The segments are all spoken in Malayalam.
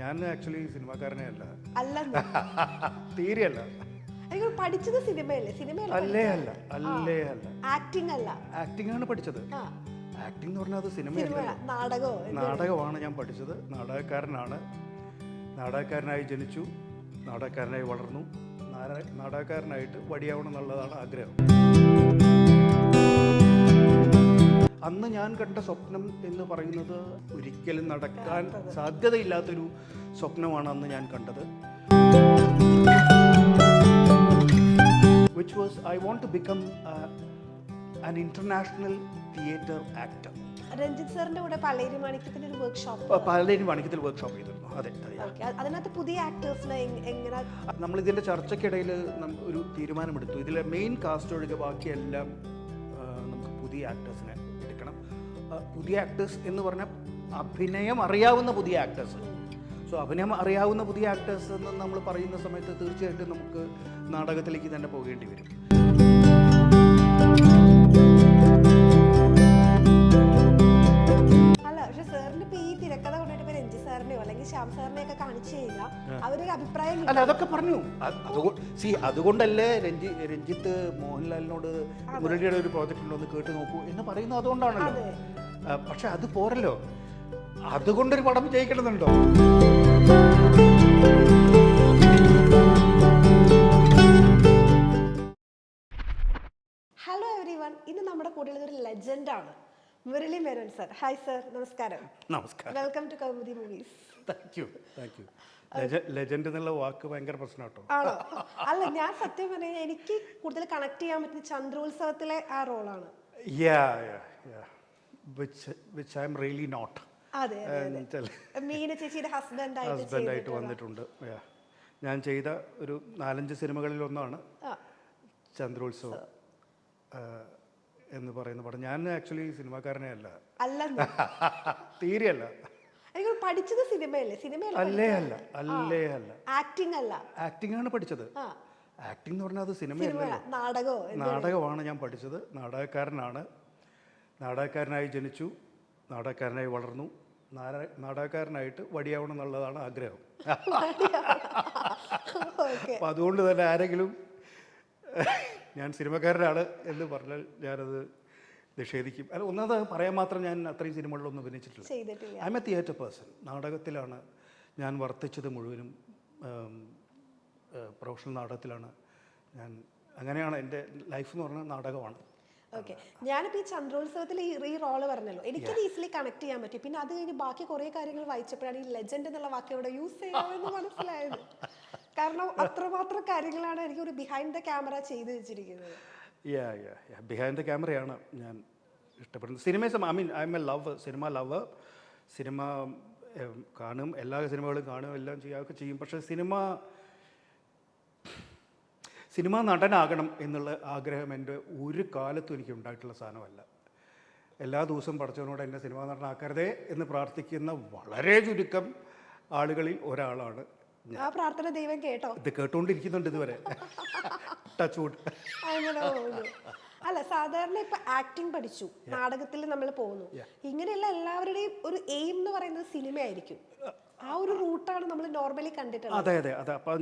ഞാൻ ആക്ച്വലി സിനിമാക്കാരനെ അല്ല. അല്ലെന്ന് തീരെയല്ല. എനിക്ക് പഠിച്ചത് സിനിമയല്ലേ? അല്ലേ അല്ല. അല്ലേ അല്ല. ആക്ടിംഗ് അല്ല. ആക്ടിംഗ് ആണ് പഠിച്ചത്. ആക്ടിംഗ് എന്ന് പറഞ്ഞാൽ അത് സിനിമയല്ല, നാടകമോ നാടകമാണ് ഞാൻ പഠിച്ചത്. നാടകക്കാരനാണ്. നാടകക്കാരനായി ജനിച്ചു, നാടകക്കാരനായി വളർന്നു, നാടകക്കാരനായിട്ട് വടിയാവണം എന്നുള്ളതാണ് ആഗ്രഹം. അന്ന് ഞാൻ കണ്ട സ്വപ്നം എന്ന് പറയുന്നത് ഒരിക്കലും നടക്കാൻ സാധ്യതയില്ലാത്തൊരു സ്വപ്നമാണ് അന്ന് ഞാൻ കണ്ടത്. Which was I want to become an international theatre actor. Ranjith സാറിന്റെ കൂടെ പലേരി മാണിക്യത്തിന്റെ ഒരു വർക്ക്ഷോപ്പ് ചെയ്തിരുന്നു. അതെ. അതിനകത്ത് പുതിയ ആക്ടേഴ്സിനെ എങ്ങനെ നമ്മൾ ഇതിന്റെ ചർച്ചയ്ക്കിടയിൽ ഒരു തീരുമാനമെടുത്തു. ഇതിലെ മെയിൻ കാസ്റ്റ് ഒഴികെ ബാക്കിയെല്ലാം നമുക്ക് പുതിയ ആക്ടേഴ്സിനെ എടുക്കണം. പുതിയ ആക്ടേഴ്സ് എന്ന് പറഞ്ഞാൽ അഭിനയം അറിയാവുന്ന പുതിയ ആക്ടേഴ്സ്. സോ അഭിനയം അറിയാവുന്ന പുതിയ ആക്ടേഴ്സ് എന്ന് നമ്മൾ പറയുന്ന സമയത്ത് തീർച്ചയായിട്ടും നമുക്ക് നാടകത്തിലേക്ക് തന്നെ പോകേണ്ടി വരും. അല്ല, പക്ഷെ സാറിന് ഇപ്പൊ ഈ തിരക്കഥ കൊണ്ടിട്ട് രഞ്ജിത്ത് സാറിനെയോ അല്ലെങ്കിൽ ശ്യാം സാറിനെ ഒക്കെ കാണിച്ചു കഴിഞ്ഞാൽ അവരൊരു അഭിപ്രായം അല്ല, അതൊക്കെ പറഞ്ഞു. അതുകൊണ്ടല്ലേ രഞ്ജിത്ത് മോഹൻലാലിനോട് മുരളിയുടെ ഒരു പ്രോജക്റ്റ് ഉണ്ടോ കേട്ട് നോക്കൂ എന്ന് പറയുന്നത് അതുകൊണ്ടാണല്ലോ. പക്ഷെ അത് പോരല്ലോ, അതുകൊണ്ടൊരു പടം ജയിക്കണമെന്നുണ്ടോ? ഹലോ എവരിവൺ, ഇന്ന് നമ്മുടെ കൂടെയുള്ളത് ഒരു ലെജൻഡാണ്, Murali Menon sir. Hi sir, നമസ്കാരം. നമസ്കാരം. Welcome to Kaumudi movies. Thank you. Legend എന്നുള്ള വാക്ക് ഭയങ്കര പ്രശ്നം കേട്ടോ. ആണോ? അല്ല, ഞാൻ സത്യം പറഞ്ഞാൽ എനിക്ക് കൂടുതൽ കണക്ട് ചെയ്യാൻ പറ്റുന്ന ചന്ദ്രോത്സവത്തിലെ ആ റോളാണ്. Which I am really not. അതെ, മീന ചേച്ചിയുടെ ഹസ്ബൻഡായിട്ട് വന്നിട്ടുണ്ട്. ഞാൻ ചെയ്ത ഒരു 4-5 സിനിമകളിലൊന്നാണ് ചന്ദ്രോത്സവം എന്ന് പറയുന്ന പടം. ഞാൻ ആക്ച്വലി സിനിമാക്കാരനെ അല്ല. തീരെയല്ല. എനിക്ക് പഠിച്ചത് സിനിമയല്ലേ? അല്ലേ അല്ല. അല്ലേ അല്ല. ആക്ടിംഗ് അല്ല. ആക്ടിംഗ് ആണ് പഠിച്ചത്. ആക്ടിംഗ് എന്ന് പറഞ്ഞാൽ അത് സിനിമയല്ല, നാടകമാണ് ഞാൻ പഠിച്ചത്. നാടകക്കാരനാണ്. നാടകക്കാരനായി ജനിച്ചു, നാടകക്കാരനായി വളർന്നു, നാടകക്കാരനായിട്ട് വടിയാവണം എന്നുള്ളതാണ് ആഗ്രഹം. അപ്പം അതുകൊണ്ട് തന്നെ ആരെങ്കിലും ഞാൻ സിനിമക്കാരനാണ് എന്ന് പറഞ്ഞാൽ ഞാനത് നിഷേധിക്കും. അല്ല, ഒന്നത് പറയാൻ മാത്രം ഞാൻ അത്രയും സിനിമകളിലൊന്നും അഭിനയിച്ചിട്ടില്ല. I am a theatre person. നാടകത്തിലാണ് ഞാൻ വർത്തിച്ചത് മുഴുവനും. പ്രൊഫഷണൽ നാടകത്തിലാണ് ഞാൻ. അങ്ങനെയാണ് എൻ്റെ ലൈഫ് എന്ന് പറഞ്ഞാൽ നാടകമാണ്. ഓക്കെ, ഞാനിപ്പോൾ ഈ ചന്ദ്രോത്സവത്തിൽ ഈ റോള് പറഞ്ഞല്ലോ, എനിക്കത് ഈസിലി കണക്ട് ചെയ്യാൻ പറ്റി. പിന്നെ അത് കഴിഞ്ഞ് ബാക്കി കുറേ കാര്യങ്ങൾ വായിച്ചപ്പോഴാണ് ഈ ലെജൻഡ് എന്നുള്ള വാക്ക് ഇവിടെ യൂസ് ചെയ്യാമെന്ന് മനസ്സിലായത്. കാരണം അത്രമാത്രം കാര്യങ്ങളാണ് എനിക്ക് ഒരു ബിഹൈൻഡ് ദ ക്യാമറ ചെയ്ത് വെച്ചിരിക്കുന്നത്. ബിഹൈൻഡ് ദ ക്യാമറയാണ് ഞാൻ ഇഷ്ടപ്പെടുന്നത്. I am A cinema love. Cinema കാണും, എല്ലാ സിനിമകളും കാണും, എല്ലാം ചെയ്യുകയൊക്കെ ചെയ്യും. പക്ഷേ സിനിമ നടനാകണം എന്നുള്ള ആഗ്രഹം എൻ്റെ ഒരു കാലത്തും എനിക്ക് ഉണ്ടായിട്ടുള്ള സാധനമല്ല. എല്ലാ ദിവസവും പഠിച്ചവനോട് എന്നെ സിനിമാ നടനാക്കരുതേ എന്ന് പ്രാർത്ഥിക്കുന്ന വളരെ ചുരുക്കം ആളുകളിൽ ഒരാളാണ് ഞാൻ. ആ പ്രാർത്ഥന ദൈവം കേട്ടോ? ഇത് കേട്ടുകൊണ്ടിരിക്കുന്നുണ്ട് ഇതുവരെ. Touch wood. അല്ല, സാധാരണ ഇപ്പൊ ആക്ടിങ് പഠിച്ചു, നാടകത്തിൽ നമ്മൾ പോകുന്നു, ഇങ്ങനെയുള്ള എല്ലാവരുടെയും ഒരു എയിം എന്ന് പറയുന്നത് സിനിമയായിരിക്കും. ആ ഒരു റൂട്ടാണ് നമ്മൾ നോർമലി കണ്ടിട്ടുള്ളത്. അതെ. അപ്പോൾ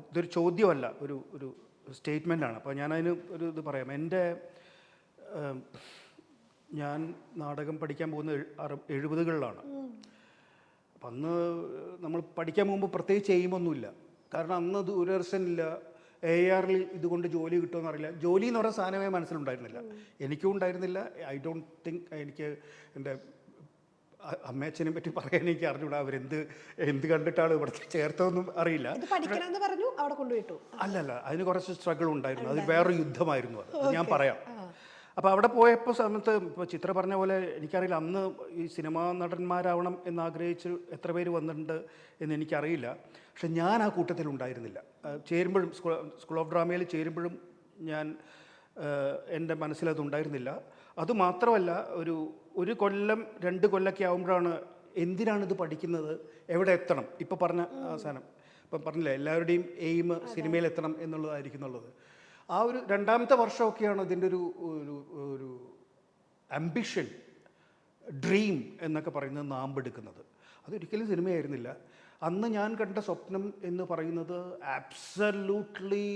ഇതൊരു ചോദ്യമല്ല, ഒരു സ്റ്റേറ്റ്മെൻ്റ് ആണ്. അപ്പോൾ ഞാനതിന് ഒരു ഇത് പറയാം. ഞാൻ നാടകം പഠിക്കാൻ പോകുന്ന 70കളിലാണ്. അപ്പം അന്ന് നമ്മൾ പഠിക്കാൻ പോകുമ്പോൾ പ്രത്യേകിച്ച് എയിമൊന്നുമില്ല. കാരണം അന്ന് ദൂരദർശനില്ല, ARൽ ഇതുകൊണ്ട് ജോലി കിട്ടുമെന്ന് അറിയില്ല. ജോലി എന്ന് പറയുന്ന സാധനമേ മനസ്സിലുണ്ടായിരുന്നില്ല, എനിക്കും ഉണ്ടായിരുന്നില്ല. ഐ ഡോണ്ട് തിങ്ക് എനിക്ക് എൻ്റെ അമ്മയച്ഛനെ പറ്റി പറയാൻ എനിക്ക് അറിഞ്ഞൂടാ. എന്ത് കണ്ടിട്ടാണ് ഇവിടെ ചേർത്തതെന്നും അറിയില്ല. അല്ലല്ല, അതിന് കുറച്ച് സ്ട്രഗിൾ ഉണ്ടായിരുന്നു. അത് വേറൊരു യുദ്ധമായിരുന്നു. അത് ഞാൻ പറയാം. അപ്പോൾ അവിടെ പോയപ്പോൾ സമയത്ത് ഇപ്പോൾ ചിത്ര പറഞ്ഞ പോലെ എനിക്കറിയില്ല അന്ന് ഈ സിനിമാ നടന്മാരാവണം എന്നാഗ്രഹിച്ച് എത്ര പേര് വന്നിട്ടുണ്ട് എന്ന് എനിക്കറിയില്ല. പക്ഷെ ഞാൻ ആ കൂട്ടത്തിൽ ഉണ്ടായിരുന്നില്ല. ചേരുമ്പോഴും സ്കൂൾ ഓഫ് ഡ്രാമയിൽ ചേരുമ്പോഴും ഞാൻ എൻ്റെ മനസ്സിലതുണ്ടായിരുന്നില്ല. അതുമാത്രമല്ല, ഒരു കൊല്ലം 2 കൊല്ലമൊക്കെ ആകുമ്പോഴാണ് എന്തിനാണിത് പഠിക്കുന്നത്, എവിടെ എത്തണം. ഇപ്പം പറഞ്ഞ അവസാനം ഇപ്പം പറഞ്ഞില്ലേ, എല്ലാവരുടെയും എയിം സിനിമയിൽ എത്തണം എന്നുള്ളതായിരിക്കുന്നുള്ളത്. ആ ഒരു 2ാമത്തെ വർഷമൊക്കെയാണ് ഇതിൻ്റെ ഒരു ആംബിഷൻ, ഡ്രീം എന്നൊക്കെ പറയുന്നത് നാമ്പെടുക്കുന്നത്. അതൊരിക്കലും സിനിമയായിരുന്നില്ല. അന്ന് ഞാൻ കണ്ട സ്വപ്നം എന്ന് പറയുന്നത് ആബ്സല്യൂട്ട്ലി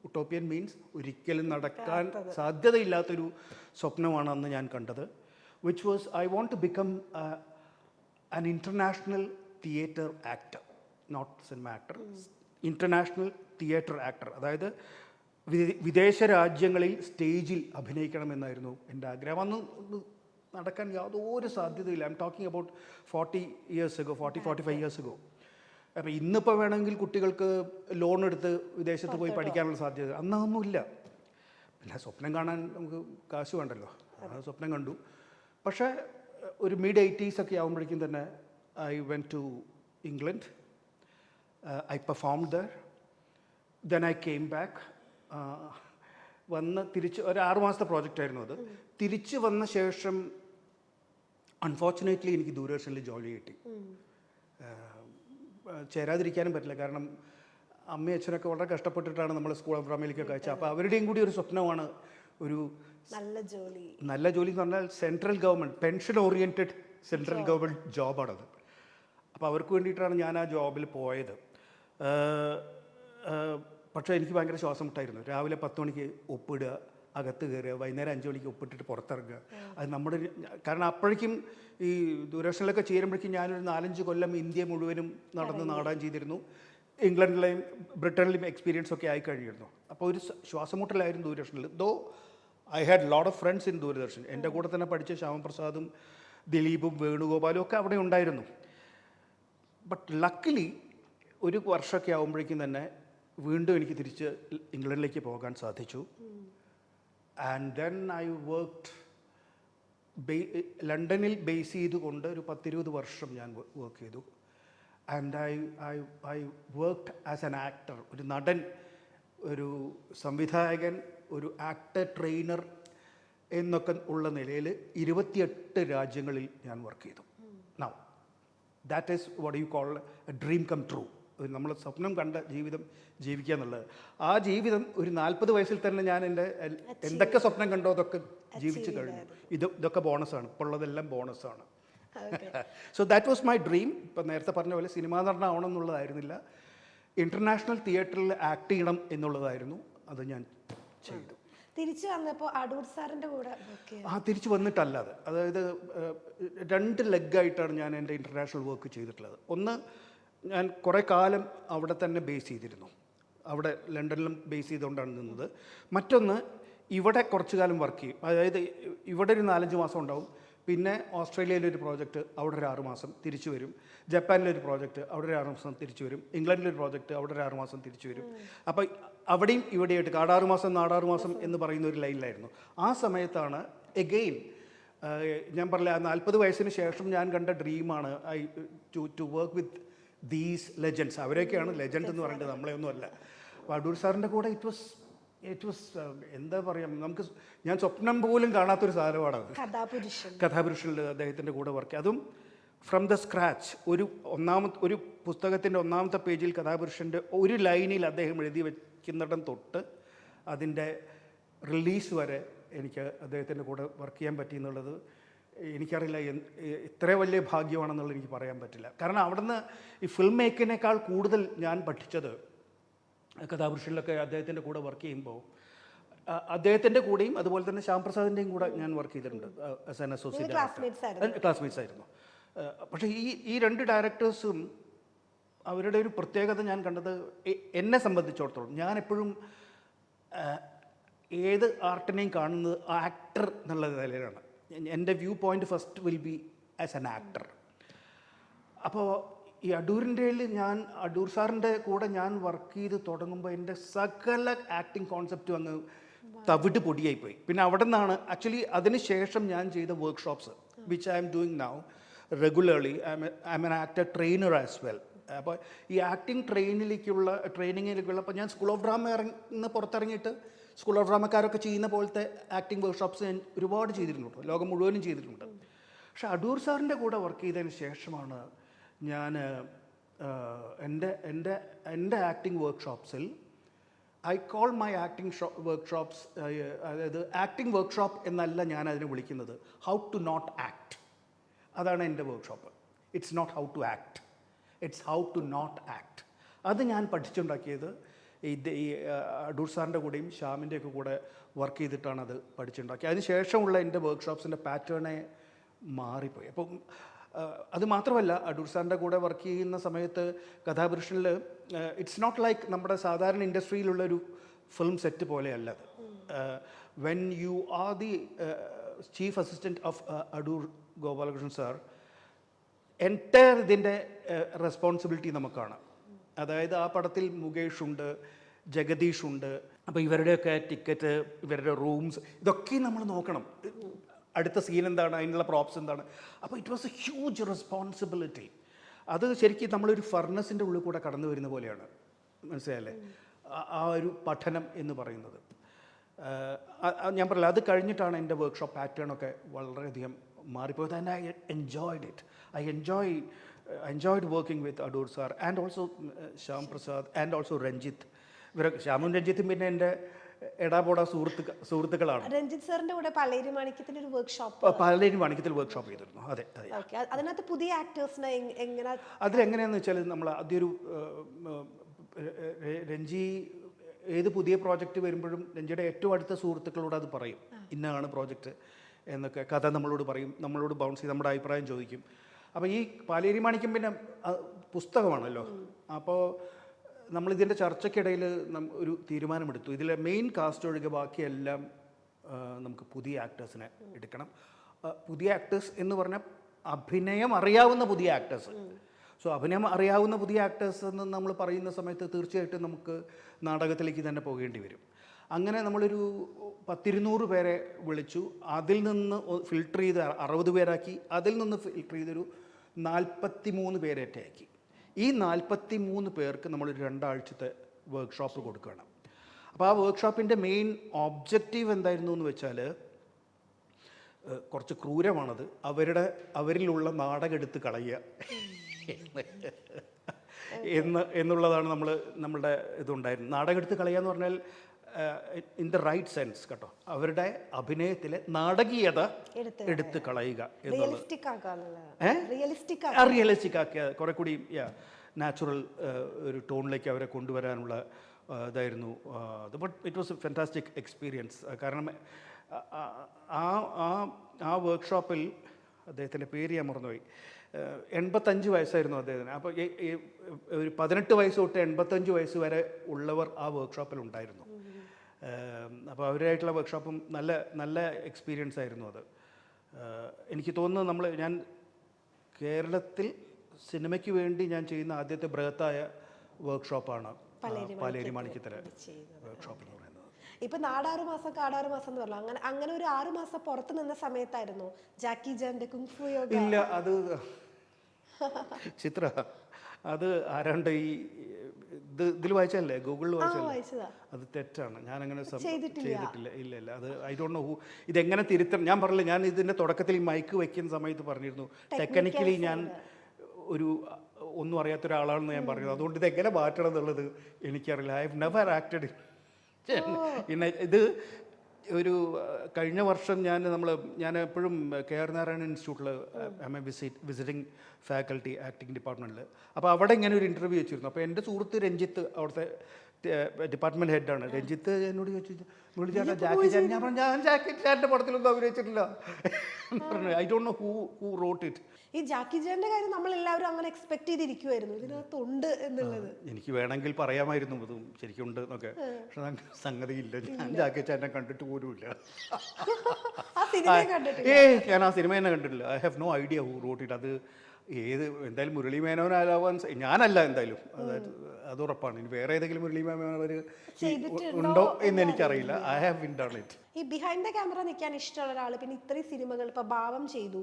ഉട്ടോപ്യൻ മീൻസ് ഒരിക്കലും നടക്കാൻ സാധ്യതയില്ലാത്തൊരു സ്വപ്നമാണ് അന്ന് ഞാൻ കണ്ടത്. Which was I want to become an international theatre actor, not cinema actor, international theatre actor. അതായത് വിദേശ രാജ്യങ്ങളിൽ സ്റ്റേജിൽ അഭിനയിക്കണമെന്നായിരുന്നു എൻ്റെ ആഗ്രഹം. അന്ന് നടക്കാൻ യാതൊരു സാധ്യതയില്ല. I am talking about 40 years ago, 45 years ago. അപ്പോൾ ഇന്നിപ്പോൾ വേണമെങ്കിൽ കുട്ടികൾക്ക് ലോൺ എടുത്ത് വിദേശത്ത് പോയി പഠിക്കാനുള്ള സാധ്യത, അന്നൊന്നുമില്ല. പിന്നെ സ്വപ്നം കാണാൻ നമുക്ക് കാശ് വേണ്ടല്ലോ, ആ സ്വപ്നം കണ്ടു. പക്ഷേ ഒരു mid-80s ഒക്കെ ആകുമ്പോഴേക്കും തന്നെ I went to England. I performed there. Then I came back. വന്ന് തിരിച്ച് ഒരു 6 മാസത്തെ പ്രോജക്റ്റായിരുന്നു അത്. തിരിച്ച് വന്ന ശേഷം അൺഫോർച്ചുനേറ്റ്ലി എനിക്ക് ദൂരദർശനിൽ ജോലി കിട്ടി. ചേരാതിരിക്കാനും പറ്റില്ല, കാരണം അമ്മയും അച്ഛനൊക്കെ വളരെ കഷ്ടപ്പെട്ടിട്ടാണ് നമ്മൾ സ്കൂൾ ഓഫ് ഡ്രാമയിലേക്കൊക്കെ അയച്ചത്. അപ്പോൾ അവരുടെയും കൂടി ഒരു സ്വപ്നമാണ് ഒരു നല്ല ജോലി എന്ന് പറഞ്ഞാൽ central government pension oriented central government ജോബാണത്. അപ്പോൾ അവർക്ക് വേണ്ടിയിട്ടാണ് ഞാൻ ആ ജോബിൽ പോയത്. പക്ഷേ എനിക്ക് ഭയങ്കര ശ്വാസം മുട്ടായിരുന്നു. രാവിലെ 10 മണിക്ക് ഒപ്പിടുക, അകത്ത് കയറുക, വൈകുന്നേരം 5 മണിക്ക് ഒപ്പിട്ടിട്ട് പുറത്തിറങ്ങുക. അത് നമ്മുടെ കാരണം അപ്പോഴേക്കും ഈ ദൂരദർശനിലൊക്കെ ചേരുമ്പോഴേക്കും ഞാനൊരു 4-5 കൊല്ലം ഇന്ത്യ മുഴുവനും നടന്ന് നാടാൻ ചെയ്തിരുന്നു. ഇംഗ്ലണ്ടിലെയും ബ്രിട്ടനിലെയും എക്സ്പീരിയൻസ് ഒക്കെ ആയി കഴിഞ്ഞിരുന്നു. അപ്പോൾ ഒരു ശ്വാസമുട്ടലായിരുന്നു ദൂരദർശനിൽ. Though I had lot of friends in Doordarshan. എൻ്റെ കൂടെ തന്നെ പഠിച്ച ശ്യാമപ്രസാദും ദിലീപും വേണുഗോപാലും ഒക്കെ അവിടെ ഉണ്ടായിരുന്നു. ബട്ട് ലക്കിലി ഒരു വർഷമൊക്കെ ആകുമ്പോഴേക്കും തന്നെ വീണ്ടും എനിക്ക് തിരിച്ച് ഇംഗ്ലണ്ടിലേക്ക് പോകാൻ സാധിച്ചു. ആൻഡ് ദെൻ ഐ വർക്ക്ഡ് ലണ്ടനിൽ ബേസ് ചെയ്തുകൊണ്ട് ഒരു 10-20 വർഷം ഞാൻ വർക്ക് ചെയ്തു. And I worked as an actor, ഒരു നടൻ, ഒരു സംവിധായകൻ, ഒരു ആക്ടർ ട്രെയിനർ എന്നൊക്കെ ഉള്ള നിലയിൽ 28 രാജ്യങ്ങളിൽ ഞാൻ വർക്ക് ചെയ്തു. Now that is what you call a dream come true. നമ്മൾ സ്വപ്നം കണ്ട ജീവിതം ജീവിക്കുക എന്നുള്ളത്. ആ ജീവിതം ഒരു 40 വയസ്സിൽ തന്നെ ഞാൻ എൻ്റെ എന്തൊക്കെ സ്വപ്നം കണ്ടോ അതൊക്കെ ജീവിച്ച് കഴിഞ്ഞു. ഇതൊക്കെ ബോണസാണ്, ഇപ്പോൾ ഉള്ളതെല്ലാം ബോണസാണ്. So that was my dream. ഇപ്പം നേരത്തെ പറഞ്ഞ പോലെ സിനിമാ നടനാവണം എന്നുള്ളതായിരുന്നില്ല, ഇൻ്റർനാഷണൽ തിയേറ്ററിൽ ആക്ട് ചെയ്യണം എന്നുള്ളതായിരുന്നു. അത് ഞാൻ ചെയ്തു. തിരിച്ചു വന്നപ്പോൾ അടൂർ സാറിൻ്റെ കൂടെ തിരിച്ചു വന്നിട്ടല്ലാതെ, അതായത് 2 ലെഗായിട്ടാണ് ഞാൻ എൻ്റെ ഇൻ്റർനാഷണൽ വർക്ക് ചെയ്തിട്ടുള്ളത്. ഒന്ന്, ഞാൻ കുറേ കാലം അവിടെ തന്നെ ബേസ് ചെയ്തിരുന്നു, അവിടെ ലണ്ടനിലും ബേസ് ചെയ്തുകൊണ്ടാണ് നിന്നത്. മറ്റൊന്ന്, ഇവിടെ കുറച്ച് കാലം വർക്ക് ചെയ്യും. അതായത് ഇവിടെ ഒരു 4-5 മാസം ഉണ്ടാവും, പിന്നെ ഓസ്ട്രേലിയയിലൊരു പ്രോജക്റ്റ്, അവിടെ ഒരു 6 മാസം തിരിച്ചു വരും. ജപ്പാനിലൊരു പ്രോജക്റ്റ്, അവിടെ ഒരു 6 മാസം തിരിച്ചു വരും. ഇംഗ്ലണ്ടിലൊരു പ്രോജക്റ്റ്, അവിടെ ഒരു 6 മാസം തിരിച്ചു വരും. അപ്പോൾ അവിടെയും ഇവിടെയായിട്ട് കാടാറ് മാസം നാടാറ് മാസം എന്ന് പറയുന്ന ഒരു ലൈനിലായിരുന്നു. ആ സമയത്താണ് എഗെയിൻ ഞാൻ പറഞ്ഞില്ല, 40 വയസ്സിന് ശേഷം ഞാൻ കണ്ട ഡ്രീമാണ് to work with these legends. അവരൊക്കെയാണ് ലെജൻഡ് എന്ന് പറയുന്നത്, നമ്മളെയൊന്നും അല്ല. അപ്പോൾ അടൂർ സാറിൻ്റെ കൂടെ ഇറ്റ് വാസ് എന്താ പറയുക, നമുക്ക് ഞാൻ സ്വപ്നം പോലും കാണാത്തൊരു സാധനമാണ് അത്. കഥാപുരുഷനിൽ അദ്ദേഹത്തിൻ്റെ കൂടെ വർക്ക്, അതും ഫ്രം ദ സ്ക്രാച്ച്. ഒരു പുസ്തകത്തിൻ്റെ 1ാമത്തെ പേജിൽ കഥാപുരുഷൻ്റെ ഒരു ലൈനിൽ അദ്ദേഹം എഴുതി വയ്ക്കുന്നിടം തൊട്ട് അതിൻ്റെ റിലീസ് വരെ എനിക്ക് അദ്ദേഹത്തിൻ്റെ കൂടെ വർക്ക് ചെയ്യാൻ പറ്റി എന്നുള്ളത് എനിക്കറിയില്ല ഇത്ര വലിയ ഭാഗ്യമാണെന്നുള്ളത് എനിക്ക് പറയാൻ പറ്റില്ല. കാരണം അവിടുന്ന് ഈ ഫിലിം മേക്കിനേക്കാൾ കൂടുതൽ ഞാൻ പഠിച്ചത് കഥാപുരുഷനിലൊക്കെ അദ്ദേഹത്തിൻ്റെ കൂടെ വർക്ക് ചെയ്യുമ്പോൾ അദ്ദേഹത്തിൻ്റെ കൂടെയും അതുപോലെ തന്നെ ശ്യാമപ്രസാദിൻ്റെയും കൂടെ ഞാൻ വർക്ക് ചെയ്തിട്ടുണ്ട് as an associate director. Classmates ആയിരുന്നു. പക്ഷേ ഈ 2 ഡയറക്ടേഴ്സും അവരുടെ ഒരു പ്രത്യേകത ഞാൻ കണ്ടത്, എന്നെ സംബന്ധിച്ചിടത്തോളം ഞാൻ എപ്പോഴും ഏത് ആർട്ടിനെയും കാണുന്നത് ആക്ടർ എന്നുള്ള നിലയിലാണ്. എൻ്റെ view point first will be as an actor. അപ്പോൾ ഈ അടൂർ സാറിൻ്റെ കൂടെ ഞാൻ വർക്ക് ചെയ്ത് തുടങ്ങുമ്പോൾ എൻ്റെ സകല ആക്ടിങ് കോൺസെപ്റ്റും അങ്ങ് തവിട്ട് പൊടിയായിപ്പോയി. പിന്നെ അവിടെ നിന്നാണ് ആക്ച്വലി അതിന് ശേഷം ഞാൻ ചെയ്ത workshops which I am doing now regularly. I am an actor trainer as well. അപ്പോൾ ഈ ആക്ടിങ് ട്രെയിനിങ്ങിലേക്കുള്ള അപ്പോൾ ഞാൻ സ്കൂൾ ഓഫ് ഡ്രാമ പുറത്തിറങ്ങിയിട്ട് സ്കൂൾ ഓഫ് ഡ്രാമക്കാരൊക്കെ ചെയ്യുന്ന പോലത്തെ ആക്ടിങ് വർക്ക്ഷോപ്സ് ഞാൻ ഒരുപാട് ചെയ്തിട്ടുണ്ട്, ലോകം മുഴുവനും ചെയ്തിട്ടുണ്ട്. പക്ഷെ അടൂർ സാറിൻ്റെ കൂടെ വർക്ക് ചെയ്തതിന് ശേഷമാണ് ഞാൻ എൻ്റെ ആക്ടിങ് വർക്ക്ഷോപ്സിൽ, I call my acting workshops, അതായത് ആക്ടിങ് വർക്ക്ഷോപ്പ് എന്നല്ല ഞാൻ അതിനെ വിളിക്കുന്നത്, ഹൗ ടു നോട്ട് ആക്ട്. അതാണ് എൻ്റെ workshop. It's not how to act, it's how to not act. അത് ഞാൻ പഠിച്ചുണ്ടാക്കിയത് ഈ അടൂർ സാറിൻ്റെ കൂടെയും ശ്യാമിൻ്റെയൊക്കെ കൂടെ വർക്ക് ചെയ്തിട്ടാണ് അത് പഠിച്ചുണ്ടാക്കിയത്. അതിന് ശേഷമുള്ള എൻ്റെ വർക്ക്ഷോപ്സിൻ്റെ പാറ്റേണേ മാറിപ്പോയി. അപ്പം അത് മാത്രമല്ല, അടൂർ സാറിൻ്റെ കൂടെ വർക്ക് ചെയ്യുന്ന സമയത്ത് കഥാപുരുഷനിൽ ഇറ്റ്സ് നോട്ട് ലൈക്ക് നമ്മുടെ സാധാരണ ഇൻഡസ്ട്രിയിലുള്ളൊരു ഫിലിം സെറ്റ് പോലെയല്ല അത്. When you are the chief assistant of Adoor Gopalakrishnan sir, entire ഇതിൻ്റെ റെസ്പോൺസിബിലിറ്റി നമുക്കാണ്. അതായത് ആ പടത്തിൽ മുകേഷ് ഉണ്ട്, ജഗദീഷ് ഉണ്ട്. അപ്പോൾ ഇവരുടെയൊക്കെ ടിക്കറ്റ്, ഇവരുടെ റൂംസ്, ഇതൊക്കെ നമ്മൾ നോക്കണം. അടുത്ത സീൻ എന്താണ്, അതിനുള്ള പ്രോപ്സ് എന്താണ്. അപ്പോൾ it was A huge responsibility. അത് ശരിക്കും നമ്മളൊരു ഫർണസിൻ്റെ ഉള്ളിൽ കൂടെ കടന്നു വരുന്ന പോലെയാണ്, മനസ്സിലായല്ലേ ആ ഒരു പഠനം എന്ന് പറയുന്നത്. ഞാൻ പറയില്ല, അത് കഴിഞ്ഞിട്ടാണ് എൻ്റെ വർക്ക്ഷോപ്പ് പാറ്റേണൊക്കെ വളരെയധികം മാറിപ്പോയത്. And I enjoyed it. I enjoyed working with Adoor sir and also Shyam Prasad and also Ranjit. ശ്യാമും രഞ്ജിത്തും പിന്നെ എൻ്റെ എടാപോടാ സുഹൃത്തുക്കളാണ്. രഞ്ജിത്ത് സാറിന്റെ കൂടെ പലേരി മാണിക്യത്തിന്റെ ഒരു വർക്ക്ഷോപ്പ്, പലേരി മാണിക്യത്തിൽ വർക്ക്ഷോപ്പ് ചെയ്തിരുന്നു. അതെ അതെ. അതിനകത്ത് പുതിയ ആക്ടേഴ്സിനെ എങ്ങനെ, അതിലെങ്ങനെയാണെന്ന് വെച്ചാൽ നമ്മൾ ആദ്യമൊരു രഞ്ജി ഏത് പുതിയ പ്രോജക്റ്റ് വരുമ്പോഴും രഞ്ജിയുടെ ഏറ്റവും അടുത്ത സുഹൃത്തുക്കളോട് അത് പറയും, ഇന്നതാണ് പ്രോജക്റ്റ് എന്നൊക്കെ കഥ നമ്മളോട് പറയും, നമ്മളോട് ബൗൺസ് ചെയ്ത് നമ്മുടെ അഭിപ്രായം ചോദിക്കും. അപ്പോൾ ഈ പാലേരി മാണിക്യം പിന്നെ പുസ്തകമാണല്ലോ. അപ്പോൾ നമ്മളിതിൻ്റെ ചർച്ചയ്ക്കിടയിൽ ഒരു തീരുമാനമെടുത്തു, ഇതിലെ മെയിൻ കാസ്റ്റ് ഒഴികെ ബാക്കിയെല്ലാം നമുക്ക് പുതിയ ആക്ടേഴ്സിനെ എടുക്കണം. പുതിയ ആക്ടേഴ്സ് എന്ന് പറഞ്ഞാൽ അഭിനയം അറിയാവുന്ന പുതിയ ആക്ടേഴ്സ്. സോ അഭിനയം അറിയാവുന്ന പുതിയ ആക്ടേഴ്സ് എന്ന് നമ്മൾ പറയുന്ന സമയത്ത് തീർച്ചയായിട്ടും നമുക്ക് നാടകത്തിലേക്ക് തന്നെ പോകേണ്ടി വരും. അങ്ങനെ നമ്മളൊരു 10-200 പേരെ വിളിച്ചു. അതിൽ നിന്ന് ഫിൽട്ടർ ചെയ്ത് 60 പേരാക്കി. അതിൽ നിന്ന് ഫിൽട്ടർ ചെയ്തൊരു 43 പേരേറ്റ ആക്കി. ഈ 43 പേർക്ക് നമ്മളൊരു 2 ആഴ്ചത്തെ വർക്ക്ഷോപ്പ് കൊടുക്കുകയാണ്. അപ്പോൾ ആ വർക്ക്ഷോപ്പിൻ്റെ മെയിൻ ഒബ്ജക്റ്റീവ് എന്തായിരുന്നു എന്ന് വെച്ചാൽ, കുറച്ച് ക്രൂരമാണത്, അവരിലുള്ള നാടകം എടുത്ത് കളയുക എന്നുള്ളതാണ് നമ്മളുടെ ഇതുണ്ടായിരുന്നു. നാടകം എടുത്ത് കളയുക എന്ന് പറഞ്ഞാൽ ഇൻ ദ റൈറ്റ് സെൻസ് കേട്ടോ, അവരുടെ അഭിനയത്തിലെ നാടകീയത എടുത്ത് കളയുക എന്നുള്ളത്, റിയലിസ്റ്റിക് ആക്കിയ കുറെ കൂടി നാച്ചുറൽ ഒരു ടോണിലേക്ക് അവരെ കൊണ്ടുവരാനുള്ള ഇതായിരുന്നു അത്. But it was A fantastic experience. കാരണം ആ വർക്ക്ഷോപ്പിൽ അദ്ദേഹത്തിൻ്റെ പേര് ഞാൻ മറന്നുപോയി, 85 വയസ്സായിരുന്നു അദ്ദേഹത്തിന്. അപ്പോൾ ഒരു 18 വയസ്സ് തൊട്ട് 85 വയസ്സ് വരെ ഉള്ളവർ ആ വർക്ക്ഷോപ്പിൽ ഉണ്ടായിരുന്നു. അപ്പോൾ അവരായിട്ടുള്ള വർക്ക്ഷോപ്പും നല്ല എക്സ്പീരിയൻസ് ആയിരുന്നു അത്. എനിക്ക് തോന്നുന്നു ഞാൻ കേരളത്തിൽ സിനിമയ്ക്ക് വേണ്ടി ഞാൻ ചെയ്യുന്ന ആദ്യത്തെ ബൃഹത്തായ വർക്ക്ഷോപ്പാണ് പാലേരി മാണിക്യത്തിലെ വർക്ക്ഷോപ്പ് എന്ന് പറയുന്നത്. ഇപ്പൊ നാടാറ് മാസം കാടാറ് മാസം എന്ന് പറഞ്ഞു, അങ്ങനെ ഒരു 6 മാസം പുറത്ത് നിന്ന സമയത്തായിരുന്നു ജാക്കി ജാന്റെ കുങ്ഫു യോഗ. ഇല്ല, അത് ചിത്ര, അത് ആരാണ്ട് ഇതിൽ വായിച്ചല്ലേ, ഗൂഗിളിൽ വായിച്ചല്ലേ, അത് തെറ്റാണ്. ഞാനങ്ങനെ ചെയ്തിട്ടില്ല. ഇല്ല അത് ഐ ഡോണ്ട് നോ ഹൂ. ഇതെങ്ങനെ തിരുത്തണം ഞാൻ പറഞ്ഞില്ല. ഞാൻ ഇതിൻ്റെ തുടക്കത്തിൽ ഈ മൈക്ക് വയ്ക്കുന്ന സമയത്ത് പറഞ്ഞിരുന്നു, ടെക്നിക്കലി ഞാൻ ഒന്നും അറിയാത്ത ഒരാളാണെന്ന് ഞാൻ പറഞ്ഞു. അതുകൊണ്ട് ഇതെങ്ങനെ മാറ്റണം എന്നുള്ളത് എനിക്കറിയില്ല. ഐ ഹവ് നെവർ ആക്റ്റഡ് ഇത്. ഒരു കഴിഞ്ഞ വർഷം ഞാൻ എപ്പോഴും KR നാരായണൻ ഇൻസ്റ്റിറ്റ്യൂട്ടിൽ വിസിറ്റിംഗ് ഫാക്കൽറ്റി ആക്ടിങ് ഡിപ്പാർട്ട്മെൻറ്റിൽ. അപ്പോൾ അവിടെ ഇങ്ങനെ ഒരു ഇൻ്റർവ്യൂ വെച്ചിരുന്നു. അപ്പോൾ എൻ്റെ സുഹൃത്ത് രഞ്ജിത്ത്, അവിടുത്തെ ഡിപ്പാർട്ട്മെൻറ്റ് ഹെഡാണ്. രഞ്ജിത്ത് എന്നോട് ചോദിച്ചു, വിളിച്ചാൽ ജാക്കി ചാൻ. ഞാൻ പറഞ്ഞു, ഞാൻ ജാക്കി ചാൻ്റെ പടത്തിലൊന്നും അഭിനയിച്ചിട്ടില്ല പറഞ്ഞു. I don't know who wrote it. ഈ ജാക്കി ചാൻ്റെ കാര്യം നമ്മളെല്ലാവരും അങ്ങനെ എക്സ്പെക്ട് ചെയ്തിരിക്കുമായിരുന്നു, ഇതിനകത്തുണ്ട് എന്നുള്ളത്. എനിക്ക് വേണമെങ്കിൽ പറയാമായിരുന്നു അതും ശരിക്കും ഉണ്ട് എന്നൊക്കെ, പക്ഷെ സംഗതിയില്ല. ഞാൻ ജാക്കി ചാനെ കണ്ടിട്ട് പോലുമില്ല. ഞാൻ ആ സിനിമ തന്നെ കണ്ടിട്ടില്ല. I have no idea who wrote it. അത് എന്തായാലും മുരളി മേനോനാലാവാൻ ഞാനല്ല എന്തായാലും, അത് ഉറപ്പാണ്. ഇനി വേറെ ഏതെങ്കിലും മുരളി മേനോൻ ഉണ്ടോ എന്ന് എനിക്കറിയില്ല. I have been done it. ഈ ബിഹൈൻഡ് ദ ക്യാമറ നിൽക്കാൻ ഇഷ്ടമുള്ള ഒരാൾ, പിന്നെ ഇത്രയും സിനിമകൾ ഇപ്പൊ ഭാവം ചെയ്തു,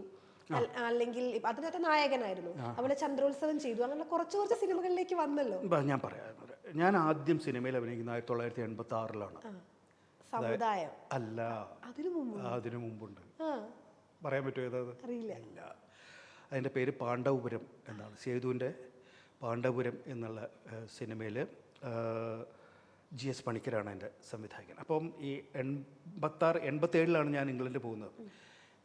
അല്ലെങ്കിൽ അതിനകത്ത് നായകനായിരുന്നു, അവിടെ ചന്ദ്രോത്സവം ചെയ്തു, അങ്ങനെ കുറച്ച് സിനിമകളിലേക്ക് വന്നല്ലോ. ഞാൻ പറയാം, ഞാൻ ആദ്യം സിനിമയിൽ അഭിനയിക്കുന്ന 1986-ലാണ്. സമുദായം അല്ല, അതിനു മുമ്പുണ്ട്. പറയാൻ പറ്റുമോ ഏതാത്? അറിയില്ല. അതിൻ്റെ പേര് പാണ്ഡവപുരം എന്നാണ്. സേതുവിൻ്റെ പാണ്ഡവപുരം എന്നുള്ള സിനിമയിൽ GS പണിക്കരാണ് എൻ്റെ സംവിധായകൻ. അപ്പം ഈ 86-87-ലാണ് ഞാൻ ഇംഗ്ലണ്ടിൽ പോകുന്നത്.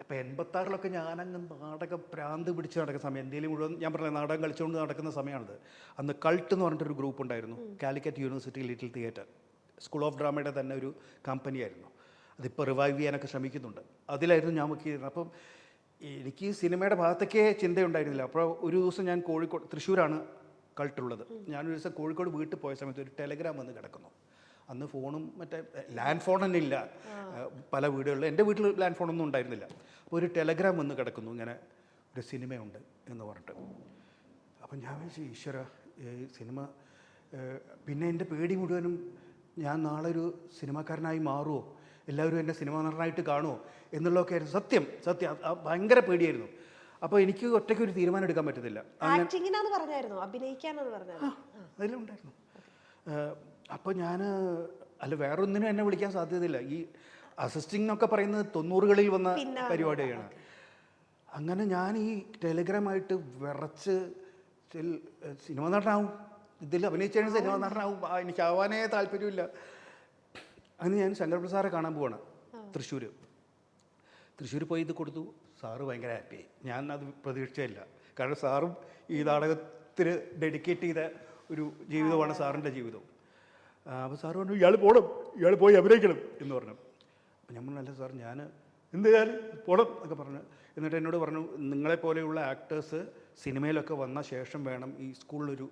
ഇപ്പം 86-ലൊക്കെ ഞാനങ്ങ് നാടക ഭ്രാന്ത് പിടിച്ച് നടക്കുന്ന സമയം, ഇന്ത്യയിൽ മുഴുവൻ ഞാൻ പറഞ്ഞ നാടകം കളിച്ചുകൊണ്ട് നടക്കുന്ന സമയമാണിത്. അന്ന് കൾട്ട് എന്ന് പറഞ്ഞിട്ടൊരു ഗ്രൂപ്പ് ഉണ്ടായിരുന്നു, Calicut university little theatre, school of ഡ്രാമയുടെ തന്നെ ഒരു കമ്പനിയായിരുന്നു. അതിപ്പോൾ റിവൈവ് ചെയ്യാനൊക്കെ ശ്രമിക്കുന്നുണ്ട്. അതിലായിരുന്നു ഞാൻ വർക്ക് ചെയ്തിരുന്നത്. അപ്പം എനിക്ക് സിനിമയുടെ ഭാഗത്തേക്കേ ചിന്തയുണ്ടായിരുന്നില്ല. അപ്പോൾ ഒരു ദിവസം ഞാൻ കോഴിക്കോട്, തൃശ്ശൂരാണ് കൾട്ടുള്ളത്, ഞാനൊരു ദിവസം കോഴിക്കോട് വീട്ടിൽ പോയ സമയത്ത് ഒരു ടെലഗ്രാം വന്ന് കിടക്കുന്നു. അന്ന് ഫോണും മറ്റേ ലാൻഡ് ഫോൺ തന്നെ ഇല്ല പല വീടുകളിലും, എൻ്റെ വീട്ടിൽ ലാൻഡ് ഫോണൊന്നും ഉണ്ടായിരുന്നില്ല. അപ്പോൾ ഒരു ടെലഗ്രാം വന്ന് കിടക്കുന്നു, ഇങ്ങനെ ഒരു സിനിമയുണ്ട് എന്ന് പറഞ്ഞിട്ട്. അപ്പം ഞാൻ വിചാരിച്ചു, ഈശ്വര, സിനിമ. പിന്നെ എൻ്റെ പേടി മുഴുവനും ഞാൻ നാളെ ഒരു സിനിമാക്കാരനായി മാറുമോ, എല്ലാവരും എന്നെ സിനിമാ നടനായിട്ട് കാണുമോ എന്നുള്ളതൊക്കെ ആയിരുന്നു. സത്യം ഭയങ്കര പേടിയായിരുന്നു. അപ്പോൾ എനിക്ക് ഒറ്റയ്ക്ക് ഒരു തീരുമാനം എടുക്കാൻ പറ്റത്തില്ല. അതിലുണ്ടായിരുന്നു. അപ്പോൾ ഞാൻ വേറൊന്നിനും എന്നെ വിളിക്കാൻ സാധ്യതയില്ല. ഈ അസിസ്റ്റിംഗ് എന്നൊക്കെ പറയുന്നത് 90-കളിൽ വന്ന പരിപാടിയാണ്. അങ്ങനെ ഞാൻ ഈ ടെലിഗ്രാമായിട്ട് വിറച്ച് സിനിമ നടനാവും, ഇതിൽ അഭിനയിച്ചാണ് സിനിമ നടനാവും, എനിക്കാവാനേ താല്പര്യമില്ല. അങ്ങനെ ഞാൻ ശങ്കർപ്രസാദെ കാണാൻ പോവാണ് തൃശ്ശൂർ പോയി ഇത് കൊടുത്തു. സാറ് ഭയങ്കര ഹാപ്പിയായി. ഞാൻ അത് പ്രതീക്ഷിച്ചില്ല. കാരണം സാറും ഈ നാടകത്തിന് ഡെഡിക്കേറ്റ് ചെയ്ത ഒരു ജീവിതമാണ് സാറിൻ്റെ ജീവിതം. അപ്പോൾ സാറ് പറഞ്ഞു, ഇയാൾ പോയി അഭിനയിക്കണം എന്ന് പറഞ്ഞു. അപ്പം ഞാൻ പറഞ്ഞു, അല്ല സാർ, ഞാൻ എന്തായാലും പോണം എന്നൊക്കെ പറഞ്ഞു. എന്നിട്ട് എന്നോട് പറഞ്ഞു, നിങ്ങളെപ്പോലെയുള്ള ആക്ടേഴ്സ് സിനിമയിലൊക്കെ വന്ന ശേഷം വേണം ഈ സ്കൂളിലൊരു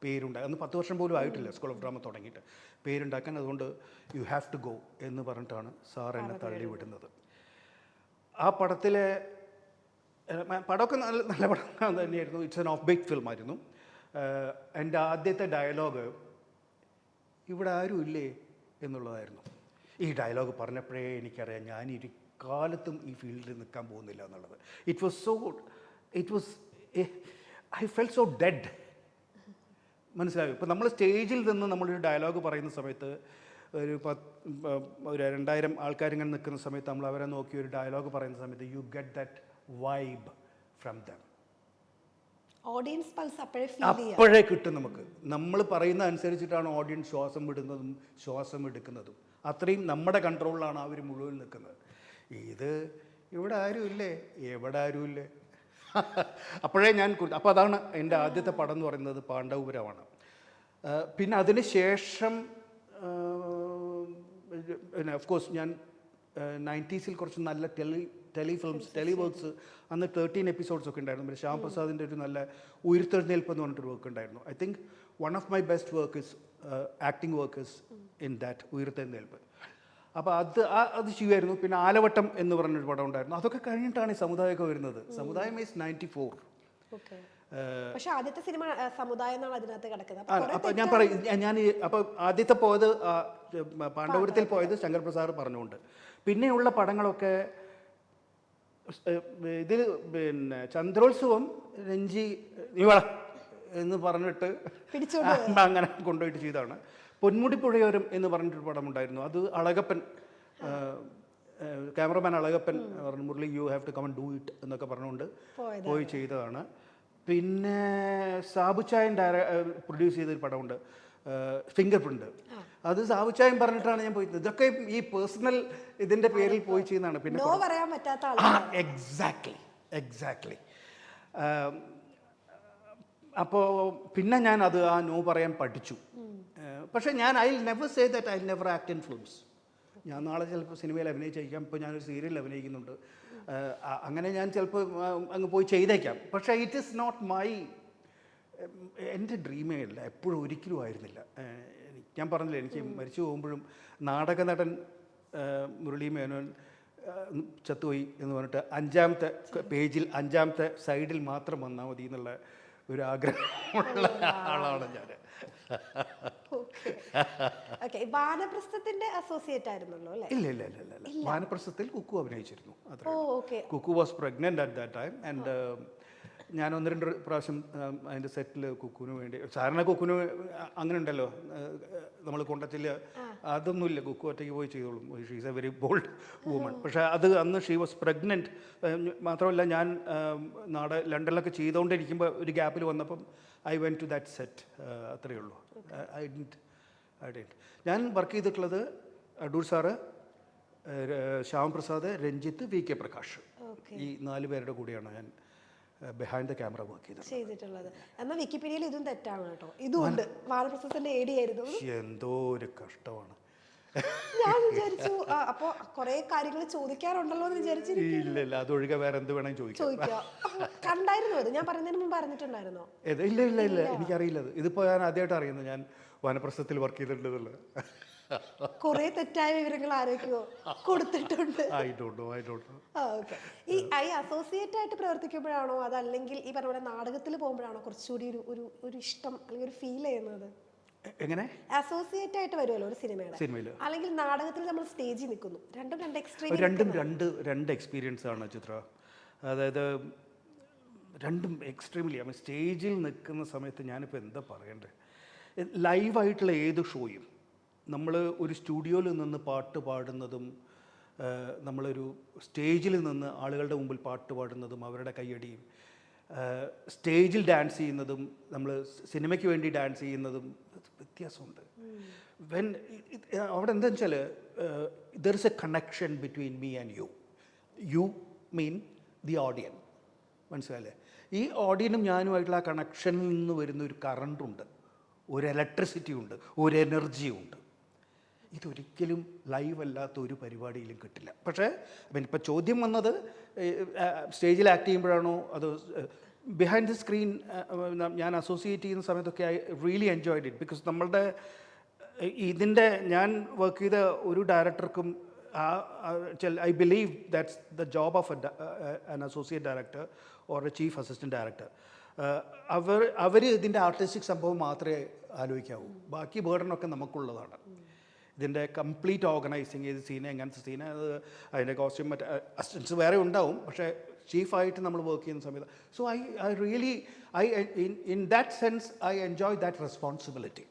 പേരുണ്ടാകും. അന്ന് 10 വർഷം പോലും ആയിട്ടില്ല സ്കൂൾ ഓഫ് ഡ്രാമ തുടങ്ങിയിട്ട്, പേരുണ്ടാക്കാൻ. അതുകൊണ്ട് യു ഹാവ് ടു ഗോ എന്ന് പറഞ്ഞിട്ടാണ് സാർ എന്നെ തള്ളി വിടുന്നത്. ആ പടത്തിലെ പടമൊക്കെ നല്ല പടം തന്നെയായിരുന്നു. It's an of beat film ആയിരുന്നു. എൻ്റെ ആദ്യത്തെ ഡയലോഗ്, ഇവിടെ ആരും ഇല്ലേ എന്നുള്ളതായിരുന്നു. ഈ ഡയലോഗ് പറഞ്ഞപ്പോഴേ എനിക്കറിയാം ഞാൻ ഒരു കാലത്തും ഈ ഫീൽഡിൽ നിൽക്കാൻ പോകുന്നില്ല എന്നുള്ളത്. I felt so dead. മനസ്സിലായി. ഇപ്പോൾ നമ്മൾ സ്റ്റേജിൽ നിന്ന് നമ്മളൊരു ഡയലോഗ് പറയുന്ന സമയത്ത് ഒരു 2000 ആൾക്കാരിങ്ങനെ നിൽക്കുന്ന സമയത്ത് നമ്മൾ അവരെ നോക്കി ഒരു ഡയലോഗ് പറയുന്ന സമയത്ത് you get that vibe from them. Audience pulse അപ്പോഴേ കിട്ടും നമുക്ക്. നമ്മൾ പറയുന്ന അനുസരിച്ചിട്ടാണ് ഓഡിയൻസ് ശ്വാസം വിടുന്നതും ശ്വാസം എടുക്കുന്നതും. അത്രയും നമ്മുടെ കൺട്രോളിലാണ് അവർ മുഴുവൻ നിൽക്കുന്നത്. ഇത് ഇവിടെ ആരും ഇല്ലേ, എവിടെ ആരും ഇല്ലേ. അപ്പോഴേ ഞാൻ അപ്പോൾ അതാണ് എൻ്റെ ആദ്യത്തെ പടം എന്ന് പറയുന്നത്, പാണ്ഡവപുരമാണ്. പിന്നെ അതിന് ശേഷം പിന്നെ ഓഫ് കോഴ്സ് ഞാൻ 90s കുറച്ച് നല്ല ടെലിവർക്ക്സ് അന്ന് 13 എപ്പിസോഡ്സ് ഒക്കെ ഉണ്ടായിരുന്നു. പിന്നെ ശ്യാം പ്രസാദിൻ്റെ ഒരു നല്ല ഉയർത്തെഴുന്നേൽപ്പ് എന്ന് പറഞ്ഞിട്ടൊരു വർക്ക് ഉണ്ടായിരുന്നു. I think one of my best work is acting work is in that ഉയർത്തെഴുന്നേൽപ്പ്. അപ്പോൾ അത് ചെയ്യുമായിരുന്നു. പിന്നെ ആലവട്ടം എന്ന് പറഞ്ഞൊരു പടം ഉണ്ടായിരുന്നു. അതൊക്കെ കഴിഞ്ഞിട്ടാണ് ഈ സമുദായമൊക്കെ വരുന്നത്. സമുദായം ഈസ് 94. പക്ഷേ ആദ്യത്തെ സിനിമ സമുദായം എന്നാണ് അതിനകത്ത് കിടക്കുന്നത്. അപ്പോൾ ഞാൻ പറയും, അപ്പോൾ ആദ്യത്തെ പോയത് പാണ്ഡവപുരത്തിൽ പോയത് ശങ്കർപ്രസാദ് പറഞ്ഞുകൊണ്ട്. പിന്നെയുള്ള പടങ്ങളൊക്കെ ഇതിൽ പിന്നെ ചന്ദ്രോത്സവം രഞ്ജി നീവള എന്ന് പറഞ്ഞിട്ട് അങ്ങനെ കൊണ്ടുപോയിട്ട് ചെയ്തതാണ്. പൊന്മുടിപ്പുഴയോരം എന്ന് പറഞ്ഞിട്ടൊരു പടം ഉണ്ടായിരുന്നു. അത് അളകപ്പൻ, ക്യാമറമാൻ അളകപ്പൻ പറഞ്ഞു, Murali you have to come and do it എന്നൊക്കെ പറഞ്ഞുകൊണ്ട് പോയി ചെയ്തതാണ്. പിന്നെ സാബുച്ചായൻ പ്രൊഡ്യൂസ് ചെയ്തൊരു പടമുണ്ട്, ഫിംഗർ പ്രിൻ്റ്. അത് സാബുച്ചായൻ പറഞ്ഞിട്ടാണ് ഞാൻ പോയത്. ഇതൊക്കെ ഈ പേഴ്സണൽ ഇതിൻ്റെ പേരിൽ പോയി ചെയ്യുന്നതാണ്. പിന്നെ എക്സാക്ട്ലി. അപ്പോൾ പിന്നെ ഞാൻ ആ നോ പറയാൻ പഠിച്ചു. പക്ഷേ ഞാൻ I will never say that I will never act in films. ഞാൻ നാളെ ചിലപ്പോൾ സിനിമയിൽ അഭിനയിച്ചേക്കാം. ഇപ്പോൾ ഞാനൊരു സീരിയലിൽ അഭിനയിക്കുന്നുണ്ട്. അങ്ങനെ ഞാൻ ചിലപ്പോൾ അങ്ങ് പോയി ചെയ്തേക്കാം. പക്ഷേ ഇറ്റ് ഈസ് നോട്ട് എൻ്റെ ഡ്രീമേ അല്ല, എപ്പോഴും ഒരിക്കലും ആയിരുന്നില്ല. ഞാൻ പറഞ്ഞില്ല, എനിക്ക് മരിച്ചു പോകുമ്പോഴും നാടക നടൻ മുരളി മേനോൻ ചത്തുപോയി എന്ന് പറഞ്ഞിട്ട് 5ാമത്തെ പേജിൽ 5ാമത്തെ സൈഡിൽ മാത്രം വന്നാൽ മതി എന്നുള്ള ഒരു ആഗ്രഹമുള്ള ആളാണ് ഞാൻ. ഇല്ല. വാനപ്രസ്ഥത്തിൽ കുക്കു അഭിനയിച്ചിരുന്നു. Kukku was pregnant at that time. And ഞാൻ 1-2 പ്രാവശ്യം അതിൻ്റെ സെറ്റിൽ കുക്കുവിന് വേണ്ടി, സാധാരണ കുക്കുവിന് അങ്ങനെ ഉണ്ടല്ലോ, നമ്മൾ കൊണ്ടച്ചില്ല, അതൊന്നുമില്ല. കുക്കു ഒറ്റയ്ക്ക് പോയി ചെയ്തോളും. She is A very bold woman. പക്ഷേ അന്ന് ഷീ വാസ് പ്രഗ്നൻറ്റ്. മാത്രമല്ല ഞാൻ ലണ്ടനിലൊക്കെ ചെയ്തുകൊണ്ടിരിക്കുമ്പോൾ ഒരു ഗ്യാപ്പിൽ വന്നപ്പം I went to that set. അത്രയേ ഉള്ളൂ. I did. ഞാൻ വർക്ക് ചെയ്തിട്ടുള്ളത് Adoor sir, Shyam Prasad, Ranjith, V K Prakash, ഈ 4 പേരുടെ കൂടെയാണ് ഞാൻ ബിഹൈൻഡ് ദ ക്യാമറ വർക്ക് ചെയ്തിട്ടുള്ളത്. എന്നാൽ വിക്കിപീഡിയയിൽ ഇതും തെറ്റാണ് കേട്ടോ. ഇതും ഉണ്ട്, ബാലപ്രസസിന്റെ AD ആയിരുന്നു. എന്തോ ഒരു കഷ്ടമാണ്. ഞാൻ വിചാരിച്ചു അപ്പൊ കുറെ കാര്യങ്ങൾ ചോദിക്കാറുണ്ടല്ലോ എന്ന് വിചാരിച്ചിരിക്കും. ഇല്ല അതൊഴികെ വേറെ എന്ത് വേണമെങ്കിൽ ചോദിക്കാം. കണ്ടായിരുന്നു അത്? ഞാൻ പറയുന്നതിന് മുമ്പ് അറിഞ്ഞിട്ടുണ്ടായിരുന്നോ? ഇല്ല എനിക്കറിയില്ല. ഇതിപ്പോ ഞാൻ ആദ്യമായിട്ട് അറിയുന്നു ഞാൻ വനപ്രസ്ഥത്തിൽ വർക്ക് ചെയ്തിട്ടുണ്ടെന്നുള്ളത്. കുറെ തെറ്റായ വിവരങ്ങൾ ആരൊക്കെയോ കൊടുത്തിട്ടുണ്ട്. I don't know. ഈ അസോസിയേറ്റ് ആയിട്ട് പ്രവർത്തിക്കുമ്പോഴാണോ അതല്ലെങ്കിൽ ഈ പറഞ്ഞ പോലെ നാടകത്തിൽ പോകുമ്പോഴാണോ കുറച്ചുകൂടി ഒരു ഇഷ്ടം അല്ലെങ്കിൽ ഒരു ഫീൽ ചെയ്യുന്നത്? എങ്ങനെ അസോസിയേറ്റ് ആയിട്ട് വരുമല്ലോ ഒരു സിനിമയിൽ, അല്ലെങ്കിൽ നാടകത്തിൽ നമ്മൾ സ്റ്റേജിൽ നിൽക്കുന്നു, രണ്ട് എക്സ്പീരിയൻസ് ആണ് ചിത്ര. അതായത് രണ്ടും എക്സ്ട്രീംലി സ്റ്റേജിൽ നിൽക്കുന്ന സമയത്ത് ഞാനിപ്പോൾ എന്താ പറയണ്ടേ, ലൈവായിട്ടുള്ള ഏത് ഷോയും നമ്മൾ ഒരു സ്റ്റുഡിയോയിൽ നിന്ന് പാട്ട് പാടുന്നതും നമ്മളൊരു സ്റ്റേജിൽ നിന്ന് ആളുകളുടെ മുമ്പിൽ പാട്ട് പാടുന്നതും അവരുടെ കയ്യടിയും സ്റ്റേജിൽ ഡാൻസ് ചെയ്യുന്നതും നമ്മൾ സിനിമയ്ക്ക് വേണ്ടി ഡാൻസ് ചെയ്യുന്നതും വ്യത്യാസമുണ്ട്. അവിടെ എന്താണെന്ന് വെച്ചാൽ there is A connection between me and you mean the ഓഡിയൻ. മനസ്സിലായില്ലേ? ഈ ഓഡിയനും ഞാനുമായിട്ടുള്ള ആ കണക്ഷനിൽ നിന്ന് വരുന്ന ഒരു കറണ്ടുണ്ട്, ഒരു ഇലക്ട്രിസിറ്റി ഉണ്ട്, ഒരു എനർജിയും ഉണ്ട്. ഇതൊരിക്കലും ലൈവ് അല്ലാത്ത ഒരു പരിപാടിയിലും കിട്ടില്ല. പക്ഷേ ഇപ്പോൾ ചോദ്യം വന്നത് സ്റ്റേജിൽ ആക്ട് ചെയ്യുമ്പോഴാണോ അതോ ബിഹൈൻഡ് ദ സ്ക്രീൻ ഞാൻ അസോസിയേറ്റ് ചെയ്യുന്ന സമയത്തൊക്കെ I really enjoyed it. Because നമ്മളുടെ ഇതിൻ്റെ ഞാൻ വർക്ക് ചെയ്ത ഒരു ഡയറക്ടർക്കും I believe that's the job of an associate director or a chief assistant director. അവർ ഇതിൻ്റെ ആർട്ടിസ്റ്റിക് സംഭവം മാത്രമേ ആലോചിക്കാവൂ, ബാക്കി ബേർഡനൊക്കെ നമുക്കുള്ളതാണ്. ഇതിൻ്റെ കംപ്ലീറ്റ് ഓർഗനൈസിങ്, ഏത് സീന് എങ്ങനത്തെ സീന്, അതിൻ്റെ കോസ്റ്റ്യൂം മറ്റേ അസിസ്റ്റൻസ് വേറെ ഉണ്ടാവും, പക്ഷേ ചീഫായിട്ട് നമ്മൾ വർക്ക് ചെയ്യുന്ന സമയത്ത് so I really in that sense I enjoy that responsibility.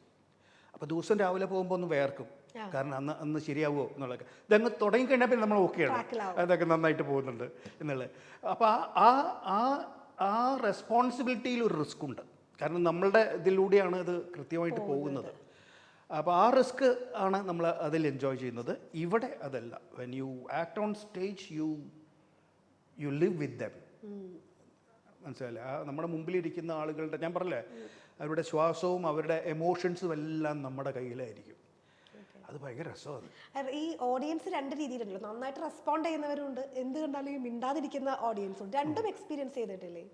അപ്പോൾ ദിവസം രാവിലെ പോകുമ്പോൾ ഒന്ന് വേർക്കും, കാരണം അന്ന് ശരിയാവുമോ എന്നുള്ളത്. ഇതങ്ങ് തുടങ്ങിക്കഴിഞ്ഞാൽ പിന്നെ നമ്മൾ ഓക്കെയാണ്, അതൊക്കെ നന്നായിട്ട് പോകുന്നുണ്ട് എന്നുള്ളത്. അപ്പോൾ ആ റെസ്പോൺസിബിലിറ്റിയിൽ ഒരു റിസ്ക് ഉണ്ട്, കാരണം നമ്മളുടെ ഇതിലൂടെയാണ് ഇത് കൃത്യമായിട്ട് പോകുന്നത്. അപ്പോൾ ആ റിസ്ക് ആണ് നമ്മൾ അതിൽ എൻജോയ് ചെയ്യുന്നത്. ഇവിടെ അതല്ല. When you act on stage you live with dum. മനസ്സിലായില്ലേ? നമ്മുടെ മുമ്പിലിരിക്കുന്ന ആളുകളുടെ, ഞാൻ പറഞ്ഞില്ലേ, അവരുടെ ശ്വാസവും അവരുടെ എമോഷൻസും എല്ലാം നമ്മുടെ കയ്യിലായിരിക്കും. അത് ഭയങ്കര രസമാണ്. ഈ ഓഡിയൻസ് രണ്ട് രീതിയിലുണ്ടല്ലോ, നന്നായിട്ട് റെസ്പോണ്ട് ചെയ്യുന്നവരുണ്ട്, എന്ത് കണ്ടാലും മിണ്ടാതിരിക്കുന്ന ഓഡിയൻസ് ഉണ്ട്. രണ്ടും എക്സ്പീരിയൻസ് ചെയ്തിട്ടില്ലേ?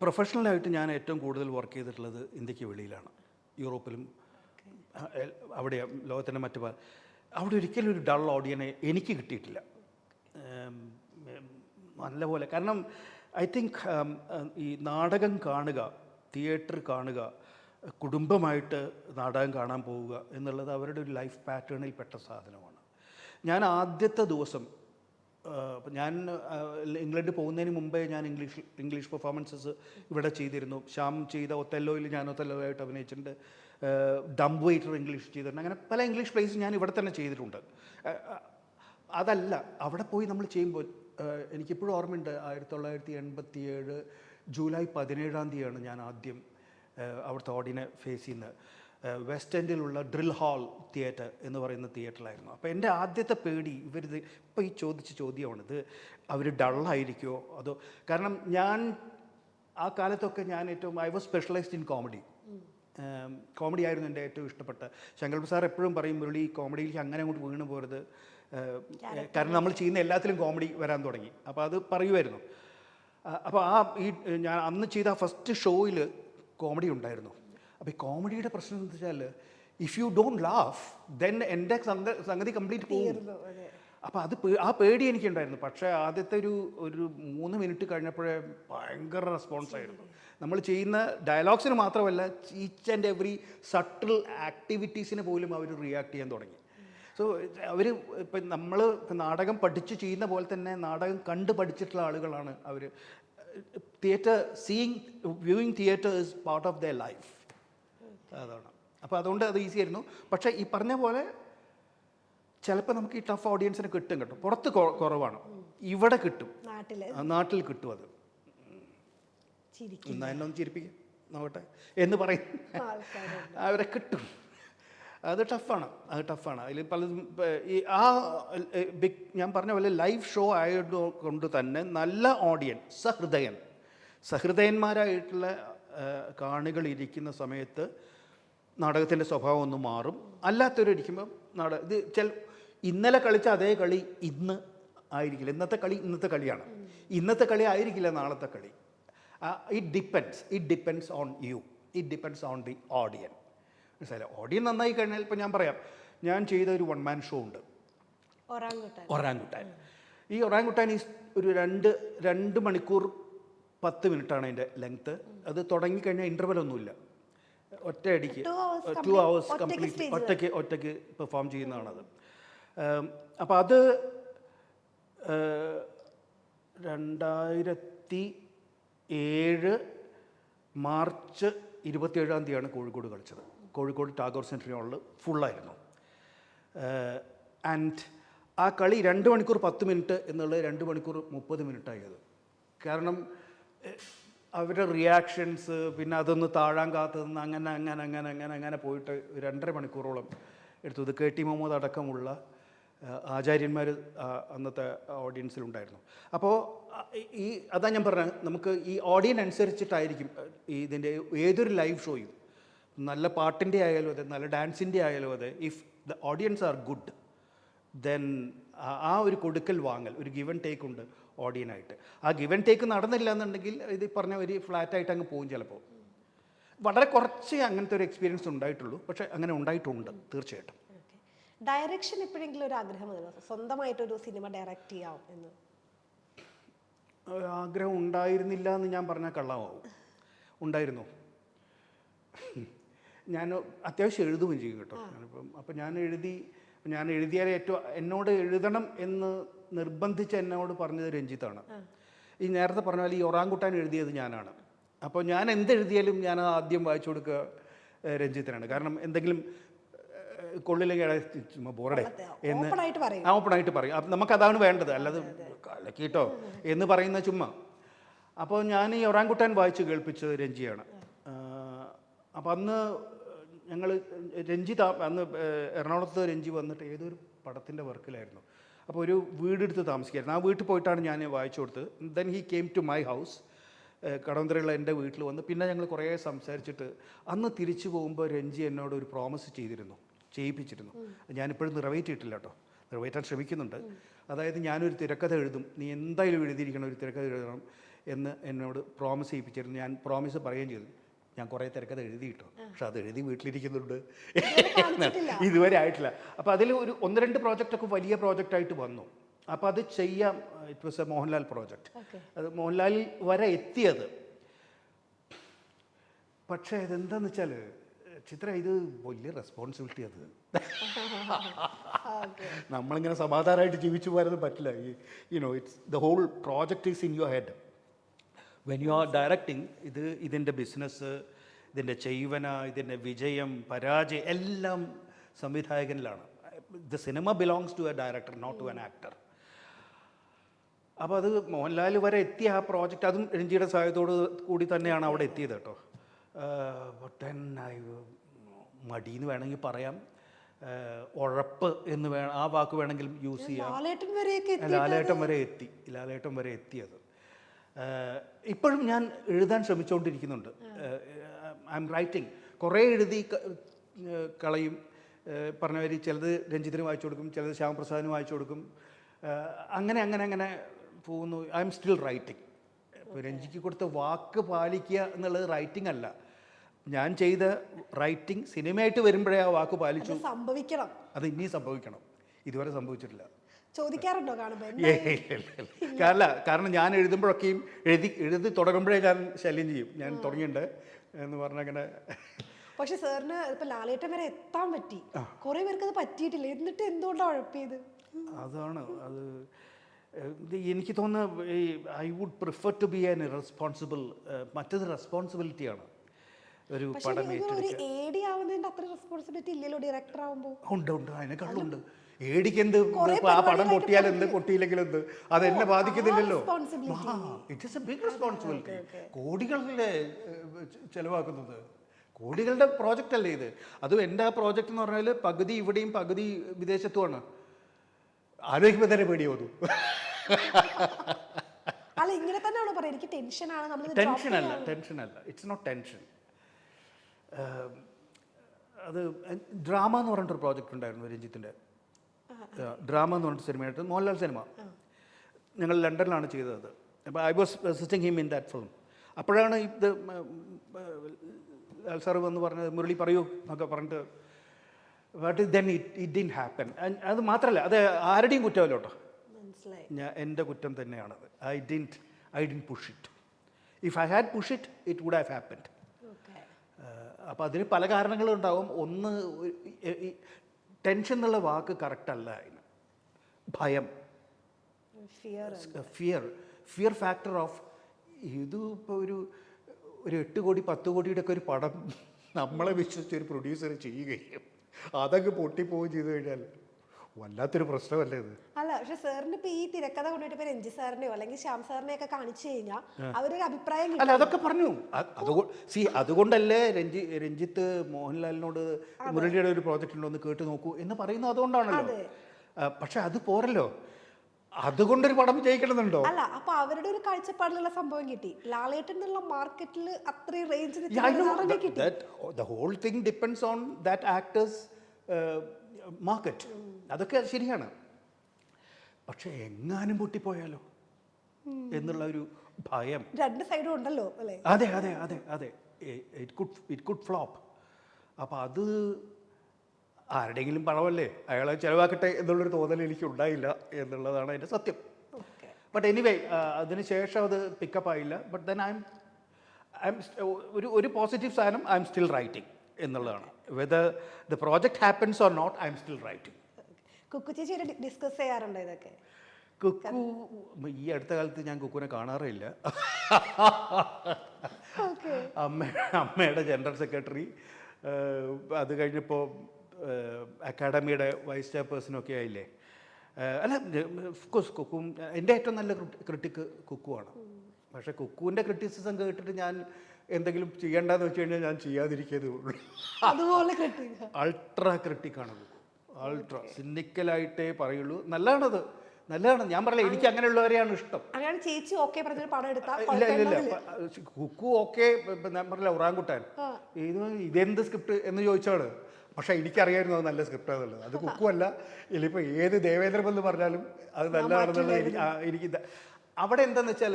പ്രൊഫഷണലായിട്ട് ഞാൻ ഏറ്റവും കൂടുതൽ വർക്ക് ചെയ്തിട്ടുള്ളത് ഇന്ത്യക്ക് വെളിയിലാണ്, യൂറോപ്പിലും അവിടെ ലോകത്തിൻ്റെ അവിടെ ഒരിക്കലും ഒരു ഡൾ ഓഡിയനെ എനിക്ക് കിട്ടിയിട്ടില്ല നല്ലപോലെ. കാരണം ഐ തിങ്ക് ഈ നാടകം കാണുക, തിയേറ്റർ കാണുക, കുടുംബമായിട്ട് നാടകം കാണാൻ പോവുക എന്നുള്ളത് അവരുടെ ഒരു ലൈഫ് പാറ്റേണിൽ പെട്ട സാധനമാണ്. ഞാൻ ആദ്യത്തെ ദിവസം ഞാൻ ഇംഗ്ലണ്ടിൽ പോകുന്നതിന് മുമ്പേ ഞാൻ ഇംഗ്ലീഷ് പെർഫോമൻസസ് ഇവിടെ ചെയ്തിരുന്നു. ശ്യാം ചെയ്ത ഒത്തെല്ലോയിൽ ഞാൻ ഒത്തെല്ലോയായിട്ട് അഭിനയിച്ചിട്ടുണ്ട്. ഡംബ് വെയിറ്റർ ഇംഗ്ലീഷ് ചെയ്തിട്ടുണ്ട്. അങ്ങനെ പല ഇംഗ്ലീഷ് പ്ലേസ് ഞാൻ ഇവിടെ തന്നെ ചെയ്തിട്ടുണ്ട്. അതല്ല, അവിടെ പോയി നമ്മൾ ചെയ്യുമ്പോൾ എനിക്കിപ്പോഴും ഓർമ്മയുണ്ട്, 1987 ജൂലൈ 17 ഞാൻ ആദ്യം അവിടുത്തെ ഓഡിയനെ ഫേസ് ചെയ്യുന്നത് വെസ്റ്റ് എൻഡിലുള്ള ഡ്രിൽ ഹാൾ തിയേറ്റർ എന്ന് പറയുന്ന തിയേറ്ററിലായിരുന്നു. അപ്പോൾ എൻ്റെ ആദ്യത്തെ പേടി ഇവരിത് ഇപ്പോൾ ഈ ചോദിച്ച ചോദ്യമാണിത്, അവർ ഡള്ളായിരിക്കുമോ അതോ, കാരണം ഞാൻ ആ കാലത്തൊക്കെ ഞാൻ I was specialised in comedy ആയിരുന്നു എൻ്റെ ഏറ്റവും ഇഷ്ടപ്പെട്ട. ശങ്കർ സാർ എപ്പോഴും പറയും, മുരളി കോമഡിയിലേക്ക് അങ്ങനെ അങ്ങോട്ട് വീണ് പോരുത്, കാരണം നമ്മൾ ചെയ്യുന്ന എല്ലാത്തിലും കോമഡി വരാൻ തുടങ്ങി. അപ്പോൾ അത് പറയുമായിരുന്നു. അപ്പോൾ ഞാൻ അന്ന് ചെയ്ത ഫസ്റ്റ് ഷോയിൽ കോമഡി ഉണ്ടായിരുന്നു. അപ്പോൾ ഈ കോമഡിയുടെ പ്രശ്നം എന്ന് വെച്ചാൽ if you don't laugh then എൻ്റെ സംഗതി കംപ്ലീറ്റ് പോകും. അപ്പോൾ ആ പേടി എനിക്കുണ്ടായിരുന്നു. പക്ഷേ ആദ്യത്തെ ഒരു 3 മിനിറ്റ് കഴിഞ്ഞപ്പോഴേ ഭയങ്കര റെസ്പോൺസായിരുന്നു. നമ്മൾ ചെയ്യുന്ന ഡയലോഗ്സിന് മാത്രമല്ല, ഈച്ച് ആൻഡ് എവറി സട്ടിൽ ആക്ടിവിറ്റീസിന് പോലും അവർ റിയാക്ട് ചെയ്യാൻ തുടങ്ങി. സോ അവർ ഇപ്പം നമ്മൾ നാടകം പഠിച്ച് ചെയ്യുന്ന പോലെ തന്നെ നാടകം കണ്ട് പഠിച്ചിട്ടുള്ള ആളുകളാണ് അവർ. Theatre viewing theatre is part of their life. അതാണ്. അപ്പോൾ അതുകൊണ്ട് അത് ഈസി ആയിരുന്നു. പക്ഷേ ഈ പറഞ്ഞ പോലെ ചിലപ്പോൾ നമുക്ക് ഈ ടഫ് ഓഡിയൻസിനെ കിട്ടും. പുറത്ത് കുറവാണ്, ഇവിടെ കിട്ടും, നാട്ടിൽ കിട്ടും. അത് എന്നൊന്ന് ചിരിപ്പിക്കും നോക്കട്ടെ എന്ന് പറയും, അവരെ കിട്ടും. അത് ടഫാണ് അതിൽ പലതും ഈ ആ ബിഗ് ഞാൻ പറഞ്ഞ പോലെ ലൈവ് ഷോ ആയതുകൊണ്ട് തന്നെ നല്ല ഓഡിയൻസ് സഹൃദയന്മാരായിട്ടുള്ള കാണികൾ ഇരിക്കുന്ന സമയത്ത് നാടകത്തിൻ്റെ സ്വഭാവം ഒന്ന് മാറും. അല്ലാത്തവരിരിക്കുമ്പം ഇന്നലെ കളിച്ച അതേ കളി ഇന്ന് ആയിരിക്കില്ല. ഇന്നത്തെ കളിയാണ്. ഇന്നത്തെ കളി ആയിരിക്കില്ല നാളത്തെ കളി. It depends on you, it depends on the ഓഡിയൻ. മനസ്സിലായില്ല? ഓഡിയൻ നന്നായി കഴിഞ്ഞാൽ ഇപ്പം ഞാൻ പറയാം, ഞാൻ ചെയ്ത ഒരു 1 man ഷോ ഉണ്ട്, ഒറാങ്കുട്ടാൻ. ഈ ഒറാങ്കുട്ടാൻ ഒരു 2 മണിക്കൂർ 10 മിനിറ്റാണ് അതിൻ്റെ ലെങ്ത്ത്. അത് തുടങ്ങിക്കഴിഞ്ഞാൽ ഇൻ്റർവെലൊന്നുമില്ല, ഒറ്റയടിക്ക് 2 hours കംപ്ലീറ്റ് ഒറ്റയ്ക്ക് പെർഫോം ചെയ്യുന്നതാണത്. അപ്പോൾ അത് 2007 മാർച്ച് 27-ാം തീയതിയാണ് കോഴിക്കോട് കളിച്ചത്. കോഴിക്കോട് ടാഗോർ സെൻട്രൽ ഹാളിൽ ഫുള്ളായിരുന്നു. ആൻഡ് ആ കളി 2 മണിക്കൂർ 10 മിനിറ്റ് എന്നുള്ളത് 2 മണിക്കൂർ 30 മിനിറ്റായത്. കാരണം അവരുടെ റിയാക്ഷൻസ്, പിന്നെ അതൊന്ന് താഴാൻ കാത്തു നിന്ന് അങ്ങനെ പോയിട്ട് 2.5 മണിക്കൂറോളം എടുത്തു. ഇത് KT മുഹമ്മദ് അടക്കമുള്ള ആചാര്യന്മാർ അന്നത്തെ ഓഡിയൻസിലുണ്ടായിരുന്നു. അപ്പോൾ അതാ ഞാൻ പറഞ്ഞത്, നമുക്ക് ഈ ഓഡിയൻ അനുസരിച്ചിട്ടായിരിക്കും ഇതിൻ്റെ ഏതൊരു ലൈവ് ഷോയും. നല്ല പാട്ടിൻ്റെ ആയാലും അതെ, നല്ല ഡാൻസിൻ്റെ ആയാലും അതെ, if the audience are good then ആ ഒരു കൊടുക്കൽ വാങ്ങൽ, ഒരു ഗിവ് ആൻഡ് ടേക്ക് ഉണ്ട് ഓഡിയനായിട്ട്. ആ ഗിവ് ആൻഡ് ടേക്ക് നടന്നില്ല എന്നുണ്ടെങ്കിൽ ഇത് പറഞ്ഞ ഒരു ഫ്ലാറ്റായിട്ട് അങ്ങ് പോകും. ചിലപ്പോൾ വളരെ കുറച്ച് അങ്ങനത്തെ ഒരു എക്സ്പീരിയൻസ് ഉണ്ടായിട്ടുള്ളൂ, പക്ഷേ അങ്ങനെ ഉണ്ടായിട്ടുണ്ട് തീർച്ചയായിട്ടും. ഡയറക്ഷൻ എപ്പോഴെങ്കിലും ഒരു ആഗ്രഹം സ്വന്തമായിട്ടൊരു സിനിമ ഡയറക്റ്റ് ചെയ്യാം എന്ന് ആഗ്രഹം ഉണ്ടായിരുന്നില്ല എന്ന് ഞാൻ പറഞ്ഞാൽ കള്ളമാവും. ഉണ്ടായിരുന്നു. ഞാൻ അത്യാവശ്യം എഴുതുകയും ചെയ്യും കേട്ടോ. അപ്പം ഞാൻ എഴുതിയാൽ ഏറ്റവും എന്നോട് എഴുതണം എന്ന് നിർബന്ധിച്ച് എന്നോട് പറഞ്ഞത് രഞ്ജിത്താണ്. ഈ നേരത്തെ പറഞ്ഞ പോലെ ഈ ഒറാങ്കുട്ടാൻ എഴുതിയത് ഞാനാണ്. അപ്പോൾ ഞാൻ എന്തെഴുതിയാലും ഞാൻ ആദ്യം വായിച്ചു കൊടുക്കുക രഞ്ജിത്തിനാണ്. കാരണം എന്തെങ്കിലും കൊള്ളില്ലെങ്കിൽ ബോറടെ എന്ന് ഓപ്പണായിട്ട് പറയും. അപ്പം നമുക്കതാണ് വേണ്ടത്, അല്ലാതെ കലക്കിട്ടോ എന്ന് പറയുന്ന ചുമ്മാ. അപ്പോൾ ഞാൻ ഈ ഒറാങ്കുട്ടാൻ വായിച്ച് കേൾപ്പിച്ചത് രഞ്ജിയാണ്. അപ്പോൾ അന്ന് ഞങ്ങൾ അന്ന് എറണാകുളത്ത് രഞ്ജി വന്നിട്ട് ഏതൊരു പടത്തിൻ്റെ വർക്കിലായിരുന്നു. അപ്പോൾ ഒരു വീടെടുത്ത് താമസിക്കായിരുന്നു. ആ വീട്ടിൽ പോയിട്ടാണ് ഞാൻ വായിച്ചു കൊടുത്തത്. Then he came to my house, കടവന്ത്രയുള്ള എൻ്റെ വീട്ടിൽ വന്ന്. പിന്നെ ഞങ്ങൾ കുറേ സംസാരിച്ചിട്ട് അന്ന് തിരിച്ചു പോകുമ്പോൾ രഞ്ജി എന്നോട് ഒരു പ്രോമിസ് ചെയ്യിപ്പിച്ചിരുന്നു. ഞാനിപ്പോഴും നിറവേറ്റിയിട്ടില്ല കേട്ടോ, നിറവേറ്റാൻ ശ്രമിക്കുന്നുണ്ട്. അതായത് ഞാനൊരു തിരക്കഥ എഴുതും, നീ എന്തായാലും എഴുതിയിരിക്കണം, ഒരു തിരക്കഥ എഴുതണം എന്ന് എന്നോട് പ്രോമിസ് ചെയ്യിപ്പിച്ചിരുന്നു. ഞാൻ പ്രോമിസ് പറയുകയും ചെയ്തു. ഞാൻ കുറേ തിരക്കഥ എഴുതി കിട്ടും, പക്ഷെ അത് എഴുതി വീട്ടിലിരിക്കുന്നുണ്ട്, ഇതുവരെ ആയിട്ടില്ല. അപ്പോൾ അതിൽ ഒരു 1-2 പ്രോജക്റ്റൊക്കെ വലിയ പ്രോജക്റ്റായിട്ട് വന്നു. അപ്പോൾ അത് ചെയ്യാം. It was A Mohanlal project. അത് മോഹൻലാലിൽ വരെ എത്തിയത്. പക്ഷേ ഇതെന്താന്ന് വെച്ചാൽ ചിത്ര, ഇത് വലിയ റെസ്പോൺസിബിലിറ്റി. അത് നമ്മളിങ്ങനെ സമാധാനമായിട്ട് ജീവിച്ചു പോകാനൊന്നും പറ്റില്ല. It's the whole project is in your head. When you are directing, ഇതിൻ്റെ ബിസിനസ്, ഇതിൻ്റെ ചെയ്വന, ഇതിൻ്റെ വിജയം പരാജയം എല്ലാം സംവിധായകനിലാണ്. The cinema belongs to a director, not to an actor. അപ്പോൾ അത് മോഹൻലാൽ വരെ എത്തിയ ആ പ്രോജക്റ്റ്, അതും രഞ്ജിയുടെ സഹായത്തോട് കൂടി തന്നെയാണ് അവിടെ എത്തിയത് കേട്ടോ. മടിയെന്ന് വേണമെങ്കിൽ പറയാം, ഉഴപ്പ് എന്ന് ആ വാക്ക് വേണമെങ്കിൽ യൂസ് ചെയ്യാം. ലാലേട്ടൻ വരെ എത്തിയത്. ഇപ്പോഴും ഞാൻ എഴുതാൻ ശ്രമിച്ചുകൊണ്ടിരിക്കുന്നുണ്ട്. I M writing. കുറേ എഴുതി കളയും. പറഞ്ഞവർ ചിലത് രഞ്ജിത്തിന് വായിച്ചു കൊടുക്കും, ചിലത് ശ്യാമപ്രസാദിന് വായിച്ചു കൊടുക്കും. അങ്ങനെ പോകുന്നു. I am still writing. ഇപ്പോൾ രഞ്ജിക്ക് കൊടുത്ത വാക്ക് പാലിക്കുക എന്നുള്ളത് റൈറ്റിംഗ് അല്ല. ഞാൻ ചെയ്ത റൈറ്റിംഗ് സിനിമയായിട്ട് വരുമ്പോഴേ ആ വാക്ക് പാലിച്ചു. അത് ഇനി സംഭവിക്കണം. ഇതുവരെ സംഭവിച്ചിട്ടില്ല. ചോദിക്കാറുണ്ടോ കാരണം ഞാൻ എഴുതുമ്പോഴൊക്കെയും എഴുതി തുടങ്ങുമ്പോഴേ ഞാൻ ശല്യം ചെയ്യും, ഞാൻ തുടങ്ങിയിട്ടുണ്ട് എന്ന് പറഞ്ഞങ്ങനെ. പക്ഷെ സാറിന് ഇപ്പൊ ലാലേട്ടൻ വരെ എത്താൻ പറ്റി, കുറെ പേർക്ക് അത് പറ്റിയിട്ടില്ല. എന്നിട്ട് എന്തുകൊണ്ടാണ് ഉഴപ്പിയത്? അതാണ് അത്. എനിക്ക് തോന്നുന്നു I would prefer to be an irresponsible. മറ്റത് റെസ്പോൺസിബിലിറ്റിയാണ്. ഒരു പടം ഉണ്ട്, അതിനെക്കാളുണ്ട്. ഏടിക്ക് എന്ത്, ആ പടം പൊട്ടിയാൽ എന്ത്, പൊട്ടിയില്ലെങ്കിൽ എന്ത്, അത് എന്നെ ബാധിക്കുന്നില്ലല്ലോ. It is a big responsibility. കോടികളല്ലേ ചെലവാക്കുന്നത്, കോടികളുടെ പ്രോജക്റ്റ് അല്ലേ ഇത്. അതും എൻ്റെ ആ പ്രോജക്റ്റ് എന്ന് പറഞ്ഞാൽ പകുതി ഇവിടെയും പകുതി വിദേശത്തുമാണ്. ആലോചിക്കുമ്പോൾ തന്നെ പേടി തോന്നും. അല്ല ഇങ്ങനെ തന്നെയാണോ പറയാം, എനിക്ക് ടെൻഷനാണ് നമ്മൾ ടെൻഷനല്ല, ഇറ്റ്സ് നോട്ട് ടെൻഷൻ. അത് ഡ്രാമ എന്ന് പറഞ്ഞിട്ടൊരു പ്രോജക്റ്റ് ഉണ്ടായിരുന്നു രഞ്ജിത്തിൻ്റെ. ഡ്രാമ എന്ന് പറഞ്ഞിട്ട് സിനിമയായിട്ട് മോഹൻലാൽ സിനിമ ഞങ്ങൾ ലണ്ടനിലാണ് ചെയ്തത്. അപ്പോൾ I was assisting him in that film. അപ്പോഴാണ് ഇത് ലാൽ സാറ് വന്ന് പറഞ്ഞത്, മുരളി പറയൂ എന്നൊക്കെ പറഞ്ഞിട്ട്. But then it didn't happen. അത് മാത്രമല്ല, അത് ആരുടെയും കുറ്റമല്ല കേട്ടോ, എൻ്റെ കുറ്റം തന്നെയാണത്. I didn't push it. If I had push it, it would have happened. അപ്പോൾ അതിന് പല കാരണങ്ങളും ഉണ്ടാവും. ഒന്ന്, ടെൻഷൻ എന്നുള്ള വാക്ക് കറക്റ്റ് അല്ല അതിന്. ഭയം, ഫിയർ ഫാക്ടർ ഓഫ് ഇത്. ഇപ്പോൾ ഒരു 8 കോടി 10 കോടിയുടെ ഒക്കെ ഒരു പടം നമ്മളെ വിശ്വസിച്ച് ഒരു പ്രൊഡ്യൂസർ ചെയ്യുകയും അതങ്ങ് പൊട്ടിപ്പോവുകയും ചെയ്തു കഴിഞ്ഞാൽ വല്ലാത്തൊരു പ്രശ്നമല്ലേ ഇത്. അല്ല പക്ഷെ സാറിന് ഇപ്പൊ ഈ തിരക്കഥ കൊണ്ടിട്ട് ഇപ്പൊ രഞ്ജി സാറിനെയോ അല്ലെങ്കിൽ ശ്യാം സാറിനെ ഒക്കെ കാണിച്ചു കഴിഞ്ഞാൽ അവരൊരു അഭിപ്രായം അല്ല അതൊക്കെ പറഞ്ഞു. അതുകൊണ്ടല്ലേ രഞ്ജിത്ത് മോഹൻലാലിനോട് മുരളിയുടെ ഒരു പ്രോജക്റ്റ് ഉണ്ടോ എന്ന് കേട്ട് നോക്കൂ എന്ന് പറയുന്നത് അതുകൊണ്ടാണല്ലോ. പക്ഷെ അത് പോരല്ലോ, അതുകൊണ്ടൊരു പടം വിജയിക്കണമെന്നുണ്ടോ? അല്ല അപ്പൊ അവരുടെ ഒരു കാഴ്ചപ്പാടിലുള്ള സംഭവം കിട്ടി. ലാലേട്ടൻ എന്നുള്ള മാർക്കറ്റിൽ അത്രയും റേഞ്ച് കിട്ടി. The whole thing depends on that actor's market. അതൊക്കെ ശരിയാണ്. പക്ഷെ എങ്ങാനും പൊട്ടിപ്പോയാലോ എന്നുള്ള ഒരു ഭയം രണ്ട് സൈഡും ഉണ്ടല്ലോ അല്ലേ? അതെ അതെ അതെ അതെ ഇറ്റ് കുഡ് ഫ്ലോപ്പ്. അപ്പം അത് ആരുടെയെങ്കിലും പണമല്ലേ, അയാളെ ചിലവാക്കട്ടെ എന്നുള്ളൊരു തോന്നൽ എനിക്ക് ഉണ്ടായില്ല എന്നുള്ളതാണ് അതിൻ്റെ സത്യം. ബട്ട് എനിവേ അതിനുശേഷം അത് പിക്കപ്പ് ആയില്ല. ബട്ട് ദെൻ ഐ എം ഒരു പോസിറ്റീവ് സാധനം, ഐ എം സ്റ്റിൽ റൈറ്റിംഗ് എന്നുള്ളതാണ്. Whether the project happens or not, I am still writing. Kukku ചേച്ചി ഡിസ്കസ് ചെയ്യാറുണ്ടോ ഇതൊക്കെ? കുക്കു ഈ അടുത്ത കാലത്ത് ഞാൻ കുക്കുവിനെ കാണാറില്ല. അമ്മയുടെ ജനറൽ സെക്രട്ടറി, അത് കഴിഞ്ഞപ്പോൾ അക്കാഡമിയുടെ വൈസ് ചെയർപേഴ്സണൊക്കെ ആയില്ലേ. അല്ല ഓഫ്കോഴ്സ് കുക്കും എൻ്റെ ഏറ്റവും നല്ല ക്രിട്ടിക്ക് കുക്കുവാണ്. പക്ഷേ കുക്കുവിൻ്റെ ക്രിറ്റിസിസം കേട്ടിട്ട് ഞാൻ എന്തെങ്കിലും ചെയ്യേണ്ടതെന്ന് വെച്ച് കഴിഞ്ഞാൽ ഞാൻ ചെയ്യാതിരിക്കതേ ഉള്ളൂ. അൾട്രാ ക്രിട്ടിക്കാണ് കുക്കു, അൾട്രാ സിനിക്കലായിട്ടേ പറയുള്ളൂ. നല്ലതാണത്, നല്ലതാണ്. ഞാൻ പറയില്ല, എനിക്ക് അങ്ങനെയുള്ളവരെയാണ് ഇഷ്ടം. ഇല്ല ഇല്ല ഇല്ല, കുക്കു ഓക്കെ. ഞാൻ പറയില്ല ഉറാങ്കുട്ടാൻ ഇതെന്ത് സ്ക്രിപ്റ്റ് എന്ന് ചോദിച്ചാണ്. പക്ഷേ എനിക്കറിയായിരുന്നു അത് നല്ല സ്ക്രിപ്റ്റാണെന്നുള്ളത്. അത് കുക്കുവല്ല, ഇല്ലിപ്പോൾ ഏത് ദേവേന്ദ്രൻ എന്ന് പറഞ്ഞാലും അത് നല്ലതാണെന്നുള്ളത് എനിക്ക്. അവിടെ എന്താണെന്ന് വെച്ചാൽ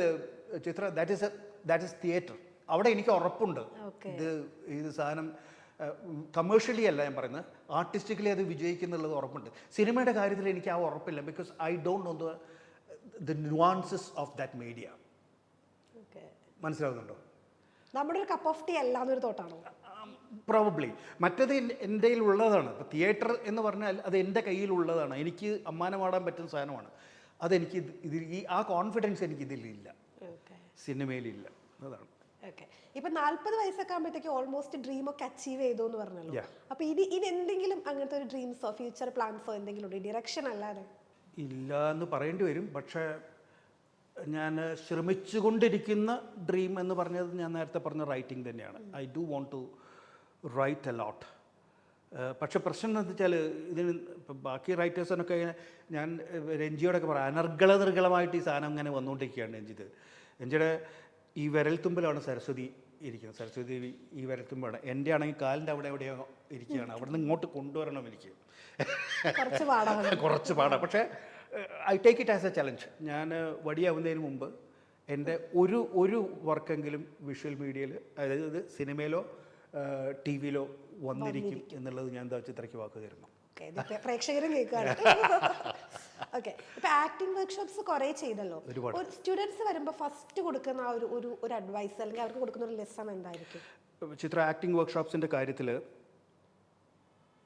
ചിത്ര, ദാറ്റ് ഇസ് തിയേറ്റർ. അവിടെ എനിക്ക് ഉറപ്പുണ്ട് ഇത് സാധനം കമേഴ്ഷ്യലി അല്ല ഞാൻ പറയുന്നത്, ആർട്ടിസ്റ്റിക്കലി അത് വിജയിക്കുന്നുള്ളത് ഉറപ്പുണ്ട്. സിനിമയുടെ കാര്യത്തിൽ എനിക്ക് ആ ഉറപ്പില്ല. Because I don't know the nuances of that media. മനസ്സിലാവുന്നുണ്ടോ? നമ്മുടെ ഒരു കപ്പ് ഓഫ് ടീ അല്ല എന്നൊരു തോട്ടാണോ? പ്രോബബ്ലി. മറ്റത് എൻ്റെ ഉള്ളതാണ്. ഇപ്പോൾ തിയേറ്റർ എന്ന് പറഞ്ഞാൽ അത് എൻ്റെ കയ്യിലുള്ളതാണ്. എനിക്ക് അമ്മാനമാടാൻ പറ്റുന്ന സാധനമാണ്. അതെനിക്ക് ആ കോൺഫിഡൻസ് എനിക്ക് ഇതിലില്ല, സിനിമയിലില്ല. അതാണ്. ഇപ്പൊ 40 വയസ്സൊക്കെ ആകുമ്പോഴത്തേക്ക് ഓൾമോസ്റ്റ് ഡ്രീം ഒക്കെ അച്ചീവ് ചെയ്തു എന്ന് പറഞ്ഞല്ലോ. അപ്പൊ ഇനി എന്തെങ്കിലും അങ്ങനത്തെ ഒരു ഡ്രീംസോ ഫ്യൂച്ചർ പ്ലാൻസോ എന്തെങ്കിലും ഉണ്ട് ഡിറക്ഷൻ അല്ലാതെ? ഇല്ല എന്ന് പറയേണ്ടി വരും. പക്ഷേ ഞാൻ ശ്രമിച്ചുകൊണ്ടിരിക്കുന്ന ഡ്രീം എന്ന് പറഞ്ഞത് ഞാൻ നേരത്തെ പറഞ്ഞ റൈറ്റിംഗ് തന്നെയാണ്. I do want to write a lot. പക്ഷെ പ്രശ്നം എന്താ വെച്ചാൽ ഇതിന് ഇപ്പം ബാക്കി റൈറ്റേഴ്സിനൊക്കെ ഞാൻ രഞ്ജിയോടൊക്കെ പറയാം, അനർഗളനിർഗളമായിട്ട് ഈ സാധനം ഇങ്ങനെ വന്നുകൊണ്ടിരിക്കുകയാണ്. രഞ്ജിയുടെ ഈ വിരൽത്തുമ്പിലാണ് സരസ്വതി ഇരിക്കുന്നത്. സരസ്വതി ദേവി ഈ വിരൽത്തുമ്പാണ്. എൻ്റെ ആണെങ്കിൽ കാലിൻ്റെ അവിടെ എവിടെയോ ഇരിക്കുകയാണ്. അവിടെ നിന്ന് ഇങ്ങോട്ട് കൊണ്ടുവരണം എനിക്ക്. കുറച്ച് പാടാണ്. പക്ഷേ I take it as A challenge. ഞാൻ വടിയാവുന്നതിന് മുമ്പ് എൻ്റെ ഒരു വർക്കെങ്കിലും വിഷ്വൽ മീഡിയയിൽ, അതായത് സിനിമയിലോ ടി വിയിലോ വന്നിരിക്കും എന്നുള്ളത് ഞാൻ ചിത്രയ്ക്ക് വാക്ക് തരുന്നു. പ്രേക്ഷകരും കേൾക്കാണ്. ഓക്കെ, ഇപ്പൊ ആക്ടിംഗ് വർക്ക്ഷോപ്സ് കുറെ ചെയ്തല്ലോ. സ്റ്റുഡൻസ് വരുമ്പോൾ ഫസ്റ്റ് കൊടുക്കുന്ന ഒരു അഡ്വൈസ് അല്ലെങ്കിൽ അവർക്ക് കൊടുക്കുന്ന ഒരു ലെസൺ എന്തായിരിക്കും? ചിത്ര, ആക്ടിംഗ് വർക്ക്ഷോപ്സിൻ്റെ കാര്യത്തിൽ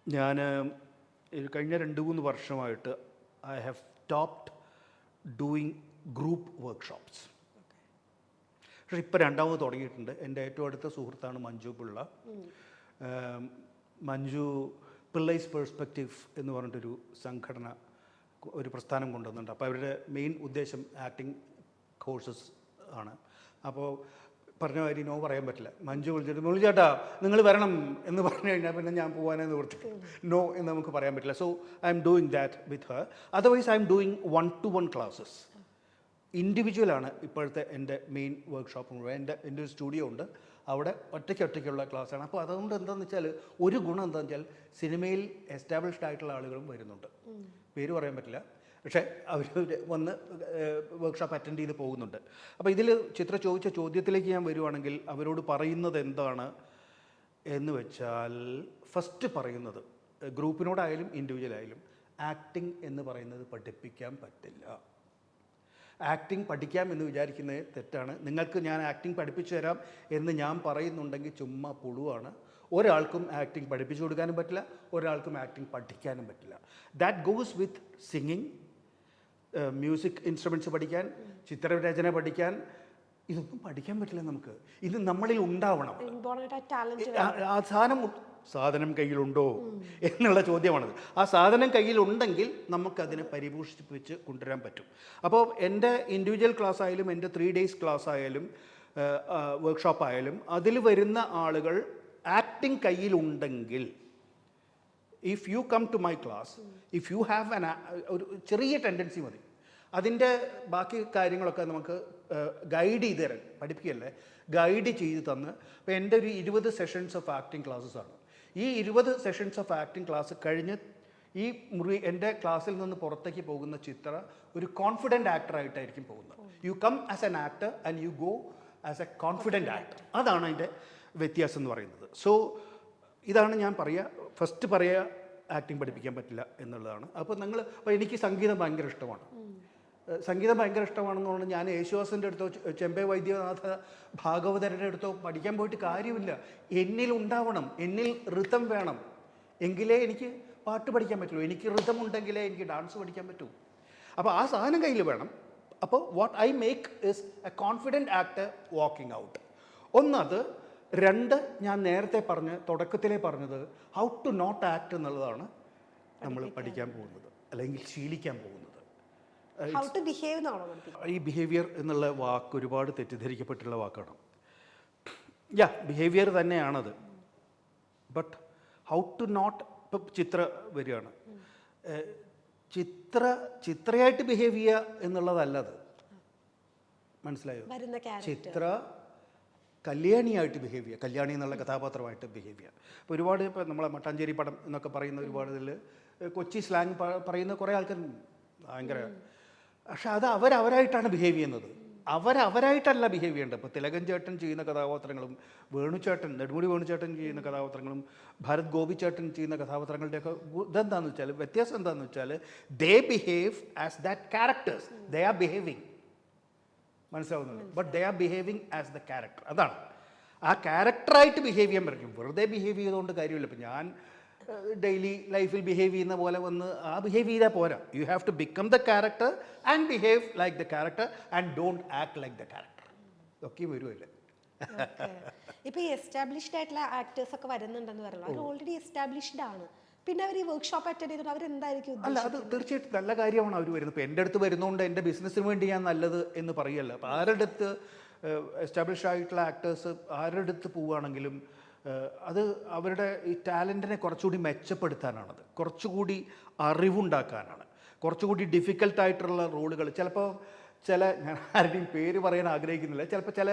ഞാൻ കഴിഞ്ഞ 2-3 വർഷമായിട്ട് I have stopped doing group workshops. പക്ഷേ ഇപ്പോൾ രണ്ടാമത് തുടങ്ങിയിട്ടുണ്ട്. എൻ്റെ ഏറ്റവും അടുത്ത സുഹൃത്താണ് മഞ്ജു പിള്ള. മഞ്ജു പിള്ളൈസ് പേഴ്സ്പെക്റ്റീവ് എന്ന് പറഞ്ഞിട്ടൊരു സംഘടന, ഒരു പ്രസ്ഥാനം കൊണ്ടുവന്നുണ്ട്. അപ്പോൾ അവരുടെ മെയിൻ ഉദ്ദേശം ആക്ടിങ് കോഴ്സസ് ആണ്. അപ്പോൾ പറഞ്ഞ കാര്യം നോ പറയാൻ പറ്റില്ല. മഞ്ജു വിളിച്ചിട്ട് മുരളി ചേട്ടാ നിങ്ങൾ വരണം എന്ന് പറഞ്ഞു കഴിഞ്ഞാൽ പിന്നെ ഞാൻ പോകാനേ നിവർത്തിക്കും. നോ എന്ന് നമുക്ക് പറയാൻ പറ്റില്ല. So I am doing that with her. Otherwise I am doing 1-to-1 classes. ഇൻഡിവിജ്വലാണ് ഇപ്പോഴത്തെ എൻ്റെ മെയിൻ വർക്ക്ഷോപ്പ് മുഴുവൻ. എൻ്റെ ഒരു സ്റ്റുഡിയോ ഉണ്ട്, അവിടെ ഒറ്റയ്ക്കുള്ള ക്ലാസ്സാണ്. അപ്പോൾ അതുകൊണ്ട് എന്താണെന്ന് വെച്ചാൽ ഒരു ഗുണം എന്താണെന്ന് വെച്ചാൽ സിനിമയിൽ എസ്റ്റാബ്ലിഷ്ഡ് ആയിട്ടുള്ള ആളുകളും വരുന്നുണ്ട്. പേര് പറയാൻ പറ്റില്ല, പക്ഷേ അവർ വന്ന് വർക്ക്ഷോപ്പ് അറ്റൻഡ് ചെയ്ത് പോകുന്നുണ്ട്. അപ്പോൾ ഇതിൽ ചിത്ര ചോദിച്ച ചോദ്യത്തിലേക്ക് ഞാൻ വരുവാണെങ്കിൽ അവരോട് പറയുന്നത് എന്താണ് എന്ന് വെച്ചാൽ, ഫസ്റ്റ് പറയുന്നത് ഗ്രൂപ്പിനോടായാലും ഇൻഡിവിജ്വലായാലും ആക്ടിങ് എന്ന് പറയുന്നത് പഠിപ്പിക്കാൻ പറ്റില്ല. ആക്ടിങ് പഠിക്കാം എന്ന് വിചാരിക്കുന്നത് തെറ്റാണ്. നിങ്ങൾക്ക് ഞാൻ ആക്ടിങ് പഠിപ്പിച്ചു തരാം എന്ന് ഞാൻ പറയുന്നുണ്ടെങ്കിൽ ചുമ്മാ പുളുവാണ്. ഒരാൾക്കും ആക്ടിങ് പഠിപ്പിച്ചു കൊടുക്കാനും പറ്റില്ല, ഒരാൾക്കും ആക്ടിങ് പഠിക്കാനും പറ്റില്ല. That goes with singing, music instruments പഠിക്കാൻ, ചിത്രരചന പഠിക്കാൻ, ഇതൊന്നും പഠിക്കാൻ പറ്റില്ല നമുക്ക്. ഇത് നമ്മളിൽ ഉണ്ടാവണം. ആ സാധനം കയ്യിലുണ്ടോ എന്നുള്ള ചോദ്യമാണത്. ആ സാധനം കയ്യിലുണ്ടെങ്കിൽ നമുക്കതിനെ പരിപോഷിപ്പിച്ച് കൊണ്ടുവരാൻ പറ്റും. അപ്പോൾ എൻ്റെ ഇൻഡിവിജ്വൽ ക്ലാസ് ആയാലും എൻ്റെ 3 days ക്ലാസ് ആയാലും വർക്ക്ഷോപ്പ് ആയാലും അതിൽ വരുന്ന ആളുകൾ ആക്ടിങ് കയ്യിലുണ്ടെങ്കിൽ, if you come to my class, if you have ഒരു ചെറിയ ടെൻഡൻസി മതി, അതിൻ്റെ ബാക്കി കാര്യങ്ങളൊക്കെ നമുക്ക് ഗൈഡ് ചെയ്ത് തരാൻ, പഠിപ്പിക്കല്ലേ, ഗൈഡ് ചെയ്ത് തന്ന്. അപ്പോൾ എൻ്റെ ഒരു 20 സെഷൻസ് ഓഫ് ആക്ടിങ് ക്ലാസ്സസ് ആണ്. ഈ 20 സെഷൻസ് ഓഫ് ആക്ടിങ് ക്ലാസ് കഴിഞ്ഞ് ഈ എൻ്റെ ക്ലാസ്സിൽ നിന്ന് പുറത്തേക്ക് പോകുന്ന ചിത്ര ഒരു കോൺഫിഡൻറ്റ് ആക്ടറായിട്ടായിരിക്കും പോകുന്നത്. You come as an actor and you go as a confident actor. അതാണ് അതിൻ്റെ വ്യത്യാസം എന്ന് പറയുന്നത്. സോ ഇതാണ് ഞാൻ പറയുക, ഫസ്റ്റ് പറയുക ആക്ടിങ് പഠിപ്പിക്കാൻ പറ്റില്ല എന്നുള്ളതാണ്. അപ്പോൾ എനിക്ക് സംഗീതം ഭയങ്കര ഇഷ്ടമാണ്. സംഗീതം ഭയങ്കര ഇഷ്ടമാണെന്ന് പറഞ്ഞാൽ ഞാൻ യേശുദാസിൻ്റെ അടുത്തോ ചെമ്പൈ വൈദ്യനാഥ ഭാഗവതരുടെ അടുത്തോ പഠിക്കാൻ പോയിട്ട് കാര്യമില്ല. എന്നിൽ ഉണ്ടാവണം, എന്നിൽ ഋതം വേണം, എങ്കിലേ എനിക്ക് പാട്ട് പഠിക്കാൻ പറ്റുള്ളൂ. എനിക്ക് ഋതം ഉണ്ടെങ്കിലേ എനിക്ക് ഡാൻസ് പഠിക്കാൻ പറ്റൂ. അപ്പോൾ ആ സാധനം കയ്യിൽ വേണം. അപ്പോൾ what I make is a confident actor walking out. ഒന്നത്. 2, ഞാൻ നേരത്തെ തുടക്കത്തിലേ പറഞ്ഞത് ഹൗ ടു നോട്ട് ആക്ട് എന്നുള്ളതാണ് നമ്മൾ പഠിക്കാൻ പോകുന്നത്, അല്ലെങ്കിൽ ശീലിക്കാൻ പോകുന്നത്. ഈ ബിഹേവിയർ എന്നുള്ള വാക്ക് ഒരുപാട് തെറ്റിദ്ധരിക്കപ്പെട്ടുള്ള വാക്കാണ്. ബിഹേവിയർ തന്നെയാണത്. ബട്ട് ഹൗ ടു നോട്ട്, ഇപ്പം ചിത്ര വരികയാണ്, ചിത്രയായിട്ട് ബിഹേവ് ചെയ്യുക എന്നുള്ളതല്ലത്. മനസ്സിലായോ? ചിത്ര കല്യാണിയായിട്ട് ബിഹേവ് ചെയ്യുക, കല്യാണി എന്നുള്ള കഥാപാത്രമായിട്ട് ബിഹേവ് ചെയ്യുക. ഇപ്പോൾ ഒരുപാട് ഇപ്പോൾ നമ്മളെ മട്ടാഞ്ചേരി പടം എന്നൊക്കെ പറയുന്ന ഒരുപാട് ഇതിൽ കൊച്ചി സ്ലാങ് പറയുന്ന കുറേ ആൾക്കാർ ഭയങ്കര, പക്ഷെ അത് അവരായിട്ടാണ് ബിഹേവ് ചെയ്യുന്നത്. അവരായിട്ടല്ല ബിഹേവ് ചെയ്യേണ്ടത്. ഇപ്പോൾ തിലകൻ ചേട്ടൻ ചെയ്യുന്ന കഥാപാത്രങ്ങളും നെടുമുടി വേണുചേട്ടൻ ചെയ്യുന്ന കഥാപാത്രങ്ങളും ഭരത് ഗോപിച്ചേട്ടൻ ചെയ്യുന്ന കഥാപാത്രങ്ങളുടെയൊക്കെ ഇതെന്താണെന്ന് വെച്ചാൽ, വ്യത്യാസം എന്താണെന്ന് വെച്ചാൽ, they behave as that characters, they are behaving. മനസ്സിലാവുന്നുണ്ട്? But they are behaving as the character. അതാണ് ആ ക്യാരക്ടറായിട്ട് ബിഹേവ് ചെയ്യാൻ പറ്റും. വെറുതെ ബിഹേവ് ചെയ്തുകൊണ്ട് കാര്യമില്ല. ഇപ്പം ഞാൻ ഡെയിലി ലൈഫിൽ ബിഹേവ് ചെയ്യുന്ന പോലെ വന്ന് ആ ബിഹേവ് ചെയ്താൽ പോരാ. You have to become the character and behave like the character and don't act like the character. ഇതൊക്കെ വരുമല്ലേ. ഇപ്പൊ ഈ എസ്റ്റാബ്ലിഷ്ഡ് ആയിട്ടുള്ള ആക്ടേഴ്സ് ഒക്കെ വരുന്നുണ്ടെന്ന് പറഞ്ഞു, അവർ ഓൾറെഡി എസ്റ്റാബ്ലിഷ്ഡ് ആണ്. പിന്നെ അവർ ഈ വർക്ക്ഷോപ്പ് അറ്റൻഡ് ചെയ്തിട്ട് അവരെന്തായിരിക്കും? അല്ല, അത് തീർച്ചയായിട്ടും നല്ല കാര്യമാണ് അവർ വരുന്നത്. ഇപ്പോൾ എൻ്റെ അടുത്ത് വരുന്നതുകൊണ്ട് എൻ്റെ ബിസിനസ്സിന് വേണ്ടി ഞാൻ നല്ലത് എന്ന് പറയല്ല. അപ്പോൾ ആരുടെ അടുത്ത് എസ്റ്റാബ്ലിഷ് ആയിട്ടുള്ള ആക്ടേഴ്സ് ആരുടെ അടുത്ത് പോവുകയാണെങ്കിലും അത് അവരുടെ ഈ ടാലൻറ്റിനെ കുറച്ചുകൂടി മെച്ചപ്പെടുത്താനാണത്, കുറച്ചുകൂടി അറിവുണ്ടാക്കാനാണ്, കുറച്ചുകൂടി ഡിഫിക്കൽട്ടായിട്ടുള്ള റോളുകൾ. ചിലപ്പോൾ ഞാൻ ആരുടെയും പേര് പറയാൻ ആഗ്രഹിക്കുന്നില്ല, ചിലപ്പോൾ ചില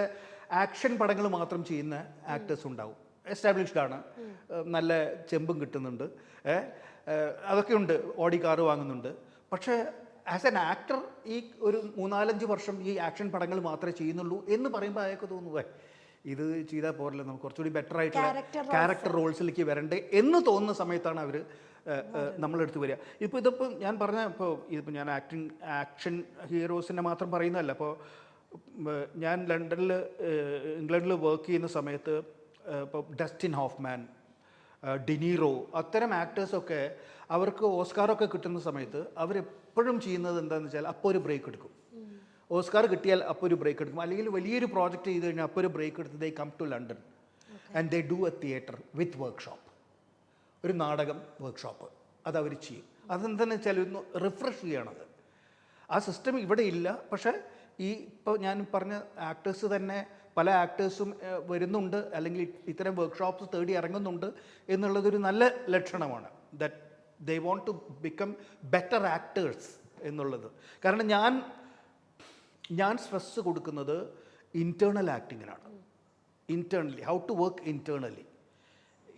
ആക്ഷൻ പടങ്ങൾ മാത്രം ചെയ്യുന്ന ആക്ടേഴ്സ് ഉണ്ടാവും. എസ്റ്റാബ്ലിഷ്ഡ് ആണ്, നല്ല ചെമ്പും കിട്ടുന്നുണ്ട്, അതൊക്കെ ഉണ്ട്, ഓടി കാറ് വാങ്ങുന്നുണ്ട്. പക്ഷേ ആസ് എൻ ആക്ടർ ഈ ഒരു 3-4-5 വർഷം ഈ ആക്ഷൻ പടങ്ങൾ മാത്രമേ ചെയ്യുന്നുള്ളൂ എന്ന് പറയുമ്പോൾ അയാൾക്ക് തോന്നുക ഇത് ചെയ്താൽ പോരല്ലോ, നമുക്ക് കുറച്ചുകൂടി ബെറ്റർ ആയിട്ടുള്ള ക്യാരക്ടർ റോൾസിലേക്ക് വരണ്ടേ എന്ന് തോന്നുന്ന സമയത്താണ് അവർ നമ്മളെടുത്ത് വരിക. ഇതിപ്പോൾ ഞാൻ പറഞ്ഞ ഇതിപ്പോൾ ഞാൻ ആക്ഷൻ ഹീറോസിനെ മാത്രം പറയുന്നതല്ല. അപ്പോൾ ഞാൻ ഇംഗ്ലണ്ടിൽ വർക്ക് ചെയ്യുന്ന സമയത്ത് ഇപ്പോൾ ഡസ്റ്റിൻ ഹോഫ്മാൻ, ഡിനീറോ, അത്തരം ആക്ടേഴ്സൊക്കെ അവർക്ക് ഓസ്കാറൊക്കെ കിട്ടുന്ന സമയത്ത് അവരെപ്പോഴും ചെയ്യുന്നത് എന്താണെന്ന് വെച്ചാൽ അപ്പോൾ ഒരു ബ്രേക്ക് എടുക്കും. ഓസ്കാർ കിട്ടിയാൽ അപ്പോൾ ഒരു ബ്രേക്ക് എടുക്കും, അല്ലെങ്കിൽ വലിയൊരു പ്രോജക്റ്റ് ചെയ്ത് കഴിഞ്ഞാൽ അപ്പോൾ ഒരു ബ്രേക്ക് എടുത്ത് they come to London and they do a theatre with workshop, ഒരു നാടകം വർക്ക്ഷോപ്പ് അതവർ ചെയ്യും. അതെന്താണെന്ന് വെച്ചാൽ ഒന്ന് റിഫ്രഷ് ചെയ്യണത്. ആ സിസ്റ്റം ഇവിടെ ഇല്ല. പക്ഷേ ഇപ്പോൾ ഞാൻ പറഞ്ഞ ആക്ടേഴ്സ് തന്നെ പല ആക്ടേഴ്സും വരുന്നുണ്ട്, അല്ലെങ്കിൽ ഇത്തരം വർക്ക്ഷോപ്സ് തേടി ഇറങ്ങുന്നുണ്ട് എന്നുള്ളതൊരു നല്ല ലക്ഷണമാണ്. That they want to become better actors എന്നുള്ളത്. കാരണം ഞാൻ സ്ട്രെസ് കൊടുക്കുന്നത് ഇൻറ്റേർണൽ ആക്ടിങ്ങിനാണ്. Internally, how to work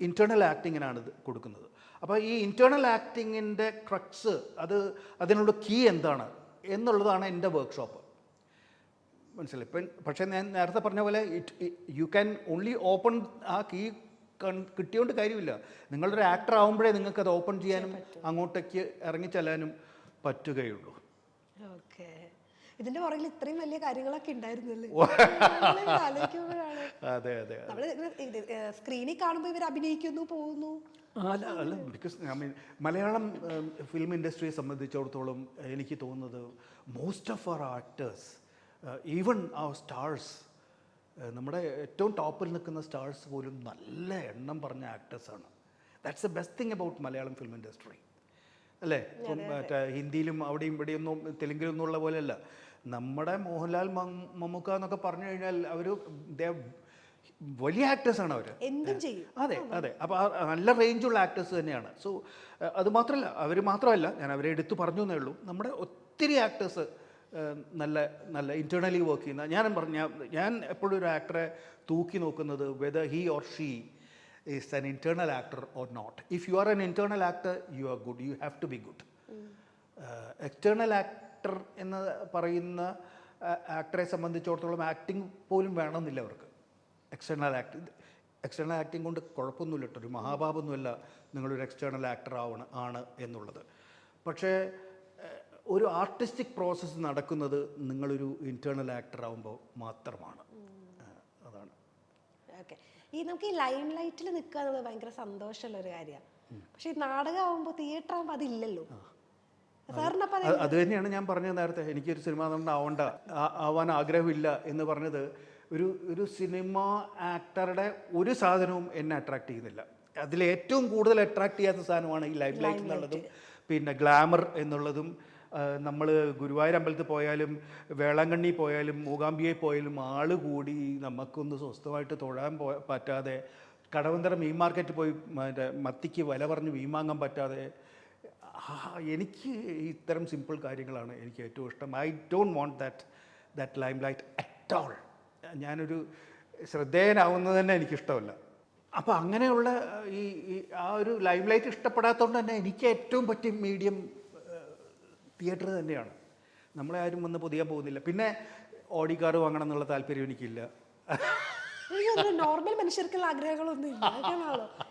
internal ആക്ടിങ്ങിനാണ് ഇത് കൊടുക്കുന്നത്. അപ്പോൾ ഈ ഇൻറ്റേർണൽ ആക്ടിങ്ങിൻ്റെ ക്രക്സ്, അതിനുള്ള കീ എന്താണ് എന്നുള്ളതാണ് എൻ്റെ വർക്ക്ഷോപ്പ്. മനസ്സിലായി? ഇപ്പം പക്ഷേ ഞാൻ നേരത്തെ പറഞ്ഞ പോലെ യു ക്യാൻ ഓൺലി ഓപ്പൺ ആ കീ കിട്ടിയോണ്ട് കാര്യമില്ല. നിങ്ങളൊരു ആക്ടർ ആകുമ്പോഴേ നിങ്ങൾക്ക് അത് ഓപ്പൺ ചെയ്യാനും അങ്ങോട്ടേക്ക് ഇറങ്ങിച്ചെല്ലാനും പറ്റുകയുള്ളൂ. ഓക്കെ, ഇതിന്റെ പുറകിൽ ഇത്രയും വലിയ കാര്യങ്ങളൊക്കെ ഉണ്ടായിരുന്നല്ലേ? അതെ അതെ, നമ്മള് സ്ക്രീനിൽ കാണുമ്പോൾ ഇവർ അഭിനയിക്കുന്നു, പോകുന്നു. അല്ല because I mean Malayalam film ഇൻഡസ്ട്രിയെ സംബന്ധിച്ചിടത്തോളം എനിക്ക് തോന്നുന്നത് most of our actors, even our stars, നമ്മുടെ ഏറ്റവും ടോപ്പിൽ നിൽക്കുന്ന സ്റ്റാർസ് പോലും നല്ല എണ്ണം പറഞ്ഞ ആക്ടേഴ്സാണ്. That's the best thing about Malayalam film industry, അല്ലേ? ഇപ്പം മറ്റേ ഹിന്ദിയിലും അവിടെയും ഇവിടെയൊന്നും തെലുങ്കിലൊന്നും ഉള്ള പോലെയല്ല. നമ്മുടെ മോഹൻലാൽ, മമ്മൂക്ക എന്നൊക്കെ പറഞ്ഞു കഴിഞ്ഞാൽ അവർ വലിയ ആക്ടേഴ്സാണ് അവർ. എന്തും ചെയ്യും. അതെ അതെ, അപ്പോൾ നല്ല റേഞ്ചുള്ള ആക്ടേഴ്സ് തന്നെയാണ്. സോ അത് മാത്രമല്ല, അവർ മാത്രമല്ല, ഞാൻ അവരെ എടുത്തു പറഞ്ഞു എന്നേ ഉള്ളൂ, നമ്മുടെ ഒത്തിരി ആക്ടേഴ്സ് നല്ല നല്ല ഇൻറ്റേർണലി വർക്ക് ചെയ്യുന്ന. ഞാൻ എപ്പോഴും ഒരു ആക്ടറെ തൂക്കി നോക്കുന്നത് whether he or she is an internal actor or not. If you are an internal actor, you are good, you have to be good. External actor എന്ന് പറയുന്ന ആക്ടറെ സംബന്ധിച്ചിടത്തോളം ആക്ടിങ് പോലും വേണമെന്നില്ല അവർക്ക്. എക്സ്റ്റേണൽ ആക്ടിങ് കൊണ്ട് കുഴപ്പമൊന്നുമില്ല കേട്ടോ, ഒരു മഹാപാപമൊന്നുമല്ല നിങ്ങളൊരു എക്സ്റ്റേണൽ ആക്ടർ ആണ് എന്നുള്ളത്. പക്ഷേ ഒരു ആർട്ടിസ്റ്റിക് പ്രോസസ്സ് നടക്കുന്നത് നിങ്ങളൊരു ഇൻറ്റേർണൽ ആക്ടർ ആകുമ്പോൾ മാത്രമാണ്. അതാണ്. ഓക്കെ, നമുക്ക് ഈ ലൈം ലൈറ്റിൽ നിൽക്കുക എന്നുള്ളത് ഭയങ്കര സന്തോഷമുള്ള ഒരു കാര്യമാണ്. പക്ഷേ ഈ നാടകം ആകുമ്പോൾ, തിയേറ്റർ ആകുമ്പോൾ അതില്ലല്ലോ. അത് തന്നെയാണ് ഞാൻ പറഞ്ഞത് നേരത്തെ, എനിക്കൊരു സിനിമാ നടൻ ആവാൻ ആഗ്രഹമില്ല എന്ന് പറഞ്ഞത്. ഒരു സിനിമ ആക്ടറുടെ ഒരു സാധനവും എന്നെ അട്രാക്ട് ചെയ്യുന്നില്ല. അതിലേറ്റവും കൂടുതൽ അട്രാക്ട് ചെയ്യാത്ത സാധനമാണ് ഈ ലൈം ലൈറ്റ് എന്നുള്ളതും പിന്നെ ഗ്ലാമർ എന്നുള്ളതും. നമ്മൾ ഗുരുവായൂർ അമ്പലത്തിൽ പോയാലും വേളാങ്കണ്ണി പോയാലും മൂകാംബികയിൽ പോയാലും ആൾ കൂടി നമുക്കൊന്ന് സ്വസ്ഥമായിട്ട് തൊഴാൻ പറ്റാതെ, കടവന്തറ മീൻ മാർക്കറ്റ് പോയി മറ്റേ മത്തിക്ക് വില പറഞ്ഞ് മീൻ വാങ്ങാൻ പറ്റാതെ, എനിക്ക് ഇത്തരം സിമ്പിൾ കാര്യങ്ങളാണ് എനിക്ക് ഏറ്റവും ഇഷ്ടം. I don't want that lime light at all. ഞാനൊരു ശ്രദ്ധേയനാവുന്നത് തന്നെ എനിക്കിഷ്ടമല്ല. അപ്പോൾ അങ്ങനെയുള്ള ആ ഒരു ലൈം ലൈറ്റ് ഇഷ്ടപ്പെടാത്തതുകൊണ്ട് തന്നെ എനിക്ക് ഏറ്റവും പറ്റിയ മീഡിയം തിയേറ്റർ തന്നെയാണ്. നമ്മളെ ആരും വന്ന് പൊതിയാൻ പോകുന്നില്ല. പിന്നെ ഓഡി കാർ വാങ്ങണം എന്നുള്ള താല്പര്യം എനിക്കില്ല. നോർമൽ മനുഷ്യർക്കുള്ള ആഗ്രഹങ്ങളൊന്നും ഇല്ല.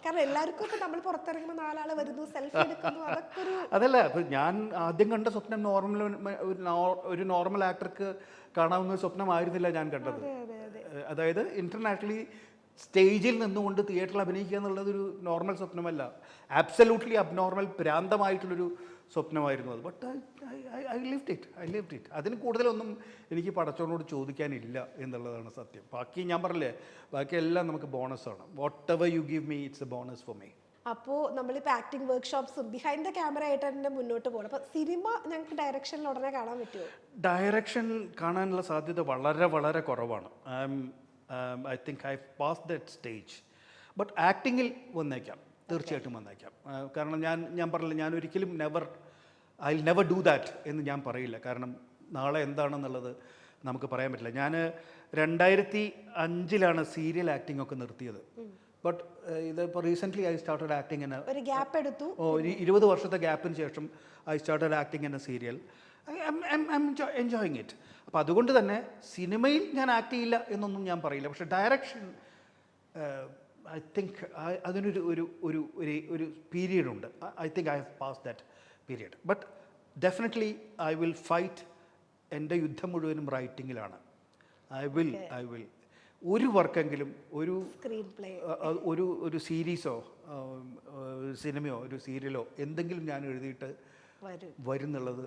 കാരണം എല്ലാവർക്കും ഇപ്പൊ നമ്മൾ പുറത്തിറങ്ങുമ്പോൾ 4 ആള് വരുന്നു, സെൽഫി എടുക്കുന്നു, അതൊക്കെ ഒരു അതല്ല. ഇപ്പം ഞാൻ ആദ്യം കണ്ട സ്വപ്നം ഒരു നോർമൽ ആക്ടർക്ക് കാണാവുന്ന ഒരു സ്വപ്നമായിരുന്നില്ല ഞാൻ കണ്ടത്. അതായത് ഇന്റർനാഷണലി സ്റ്റേജിൽ നിന്നുകൊണ്ട് തിയേറ്ററിൽ അഭിനയിക്കുക എന്നുള്ളതൊരു നോർമൽ സ്വപ്നമല്ല, ആബ്സല്യൂട്ട്ലി അബ്നോർമൽ ഭ്രാന്തമായിട്ടുള്ളൊരു സ്വപ്നമായിരുന്നു അത്. But I lived it. അതിന് കൂടുതലൊന്നും എനിക്ക് പടച്ചോനോട് ചോദിക്കാനില്ല എന്നുള്ളതാണ് സത്യം. ബാക്കി ഞാൻ പറഞ്ഞില്ലേ, ബാക്കിയെല്ലാം നമുക്ക് ബോണസാണ്. Whatever you give me, it's a bonus for me. അപ്പോൾ നമ്മളിപ്പോൾ ആക്ടിങ് വർക്ക്ഷോപ്സും ബിഹൈൻഡ് ദ ക്യാമറ ആയിട്ട് തന്നെ മുന്നോട്ട് പോകണം. അപ്പോൾ സിനിമ ഞങ്ങൾക്ക് ഡയറക്ഷനിൽ ഉടനെ കാണാൻ പറ്റുമോ? ഡയറക്ഷൻ കാണാനുള്ള സാധ്യത വളരെ വളരെ കുറവാണ്. I think I pass that stage. But ആക്ടിങ്ങിൽ വന്നേക്കാം, തീർച്ചയായിട്ടും വന്നേക്കാം. കാരണം ഞാൻ പറഞ്ഞില്ല, ഞാൻ ഒരിക്കലും I will never do that എന്ന് ഞാൻ പറയില്ല. കാരണം നാളെ എന്താണെന്നുള്ളത് നമുക്ക് പറയാൻ പറ്റില്ല. ഞാൻ 2005 സീരിയൽ ആക്ടിംഗ് ഒക്കെ നിർത്തിയത്. ബട്ട് ഇതിപ്പോൾ റീസെൻ്റ്ലി ഐ സ്റ്റാർട്ടഡ് ആക്ടിങ് എന്ന ഒരു ഗ്യാപ്പ് എടുത്തു. 20 വർഷത്തെ ഗ്യാപ്പിന് ശേഷം ഐ സ്റ്റാർട്ടഡ് ആക്ടിങ് എന്ന സീരിയൽ. Enjoying it. അപ്പോൾ അതുകൊണ്ട് തന്നെ സിനിമയിൽ ഞാൻ ആക്ട് ചെയ്യില്ല എന്നൊന്നും ഞാൻ പറയില്ല. പക്ഷേ ഡയറക്ഷൻ ഐ തിങ്ക് അതിനൊരു ഒരു പീരീഡ് ഉണ്ട്. I think I have pass that period. But definitely I will fight. എൻ്റെ യുദ്ധം മുഴുവനും റൈറ്റിങ്ങിലാണ്. ഐ വിൽ ഒരു വർക്കെങ്കിലും, ഒരു സീരീസോ സിനിമയോ ഒരു സീരിയലോ എന്തെങ്കിലും ഞാൻ എഴുതിയിട്ട് വരുന്നുള്ളത്,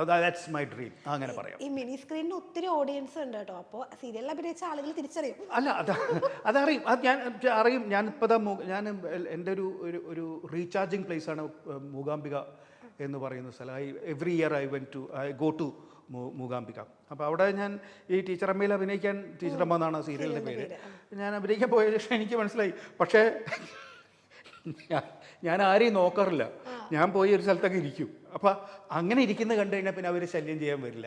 ദാറ്റ്സ് മൈ ഡ്രീം. അങ്ങനെ പറയാം. ഈ മിനി സ്ക്രീനിന് ഒത്തിരി ഓഡിയൻസ് ഉണ്ട് കേട്ടോ. അപ്പോൾ സീരിയലിൽ അഭിനയിച്ച ആളുകൾ തിരിച്ചറിയും. അല്ല, അതറിയും. ഞാൻ അറിയും. ഞാൻ എൻ്റെ ഒരു റീചാർജിങ് പ്ലേസാണ് മൂകാംബിക എന്ന് പറയുന്ന സ്ഥലം. Every year I go to Mookambika. അപ്പോൾ അവിടെ ഞാൻ ഈ ടീച്ചറമ്മയിൽ അഭിനയിക്കാൻ, ടീച്ചറമ്മ എന്നാണ് സീരിയലിൻ്റെ പേര്, ഞാൻ അഭിനയിക്കാൻ പോയ ശേഷം എനിക്ക് മനസ്സിലായി, പക്ഷേ ഞാൻ ആരെയും നോക്കാറില്ല, ഞാൻ പോയി ഒരു സ്ഥലത്തൊക്കെ ഇരിക്കും. അപ്പം അങ്ങനെ ഇരിക്കുന്നത് കണ്ടു കഴിഞ്ഞാൽ പിന്നെ അവർ ശല്യം ചെയ്യാൻ വരില്ല.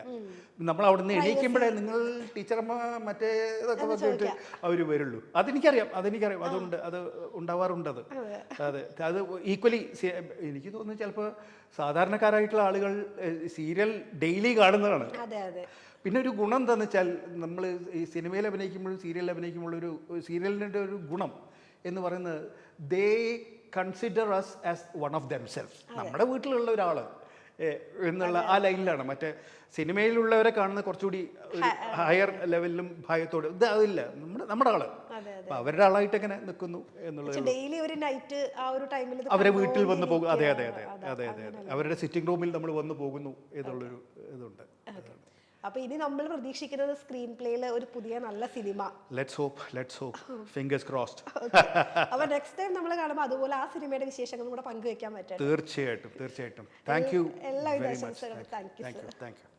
നമ്മൾ അവിടെ നിന്ന് എണീക്കുമ്പോഴേ നിങ്ങൾ ടീച്ചറമ്മ മറ്റേ ഇതൊക്കെ വന്നിട്ട് അവർ വരുള്ളൂ. അതെനിക്കറിയാം, അതുകൊണ്ട് അത് ഉണ്ടാവാറുണ്ട്. അതെ, അത് ഈക്വലി എനിക്ക് തോന്നുന്നു ചിലപ്പോൾ സാധാരണക്കാരായിട്ടുള്ള ആളുകൾ സീരിയൽ ഡെയിലി കാണുന്നതാണ്. പിന്നെ ഒരു ഗുണം എന്താണെന്ന് വെച്ചാൽ, നമ്മൾ ഈ സിനിമയിൽ അഭിനയിക്കുമ്പോഴും സീരിയലിൽ അഭിനയിക്കുമ്പോഴും ഒരു സീരിയലിൻ്റെ ഒരു ഗുണം എന്ന് പറയുന്നത്, they consider us as one of themself, നമ്മുടെ വീട്ടിലുള്ള ഒരാൾ എന്നുള്ള ആ ലൈനിലാണ്. മറ്റേ സിനിമയിലുള്ളവരെ കാണുന്ന കുറച്ചുകൂടി ഹയർ ലെവലിലും ഭയത്തോടെ, ഇത് അതില്ല, നമ്മുടെ ആള്, അപ്പൊ അവരുടെ ആളായിട്ട് എങ്ങനെ നിൽക്കുന്നു എന്നുള്ളത്. അവരെ വീട്ടിൽ വന്ന് പോകും. അതെ, അവരുടെ സിറ്റിംഗ് റൂമിൽ നമ്മൾ വന്ന് പോകുന്നു എന്നുള്ളൊരു ഇതുണ്ട്. അപ്പൊ ഇനി നമ്മൾ പ്രതീക്ഷിക്കുന്നത് സ്ക്രീൻ പ്ലേയിൽ ഒരു പുതിയ നല്ല സിനിമ. Let's hope, fingers crossed. അപ്പൊ നെക്സ്റ്റ് ടൈം നമ്മൾ കാണുമ്പോൾ അതുപോലെ ആ സിനിമയുടെ വിശേഷങ്ങളും കൂടെ പങ്കുവെക്കാൻ പറ്റും. തീർച്ചയായിട്ടും. Thank you. എല്ലാ വിശേഷങ്ങളും. Thank you.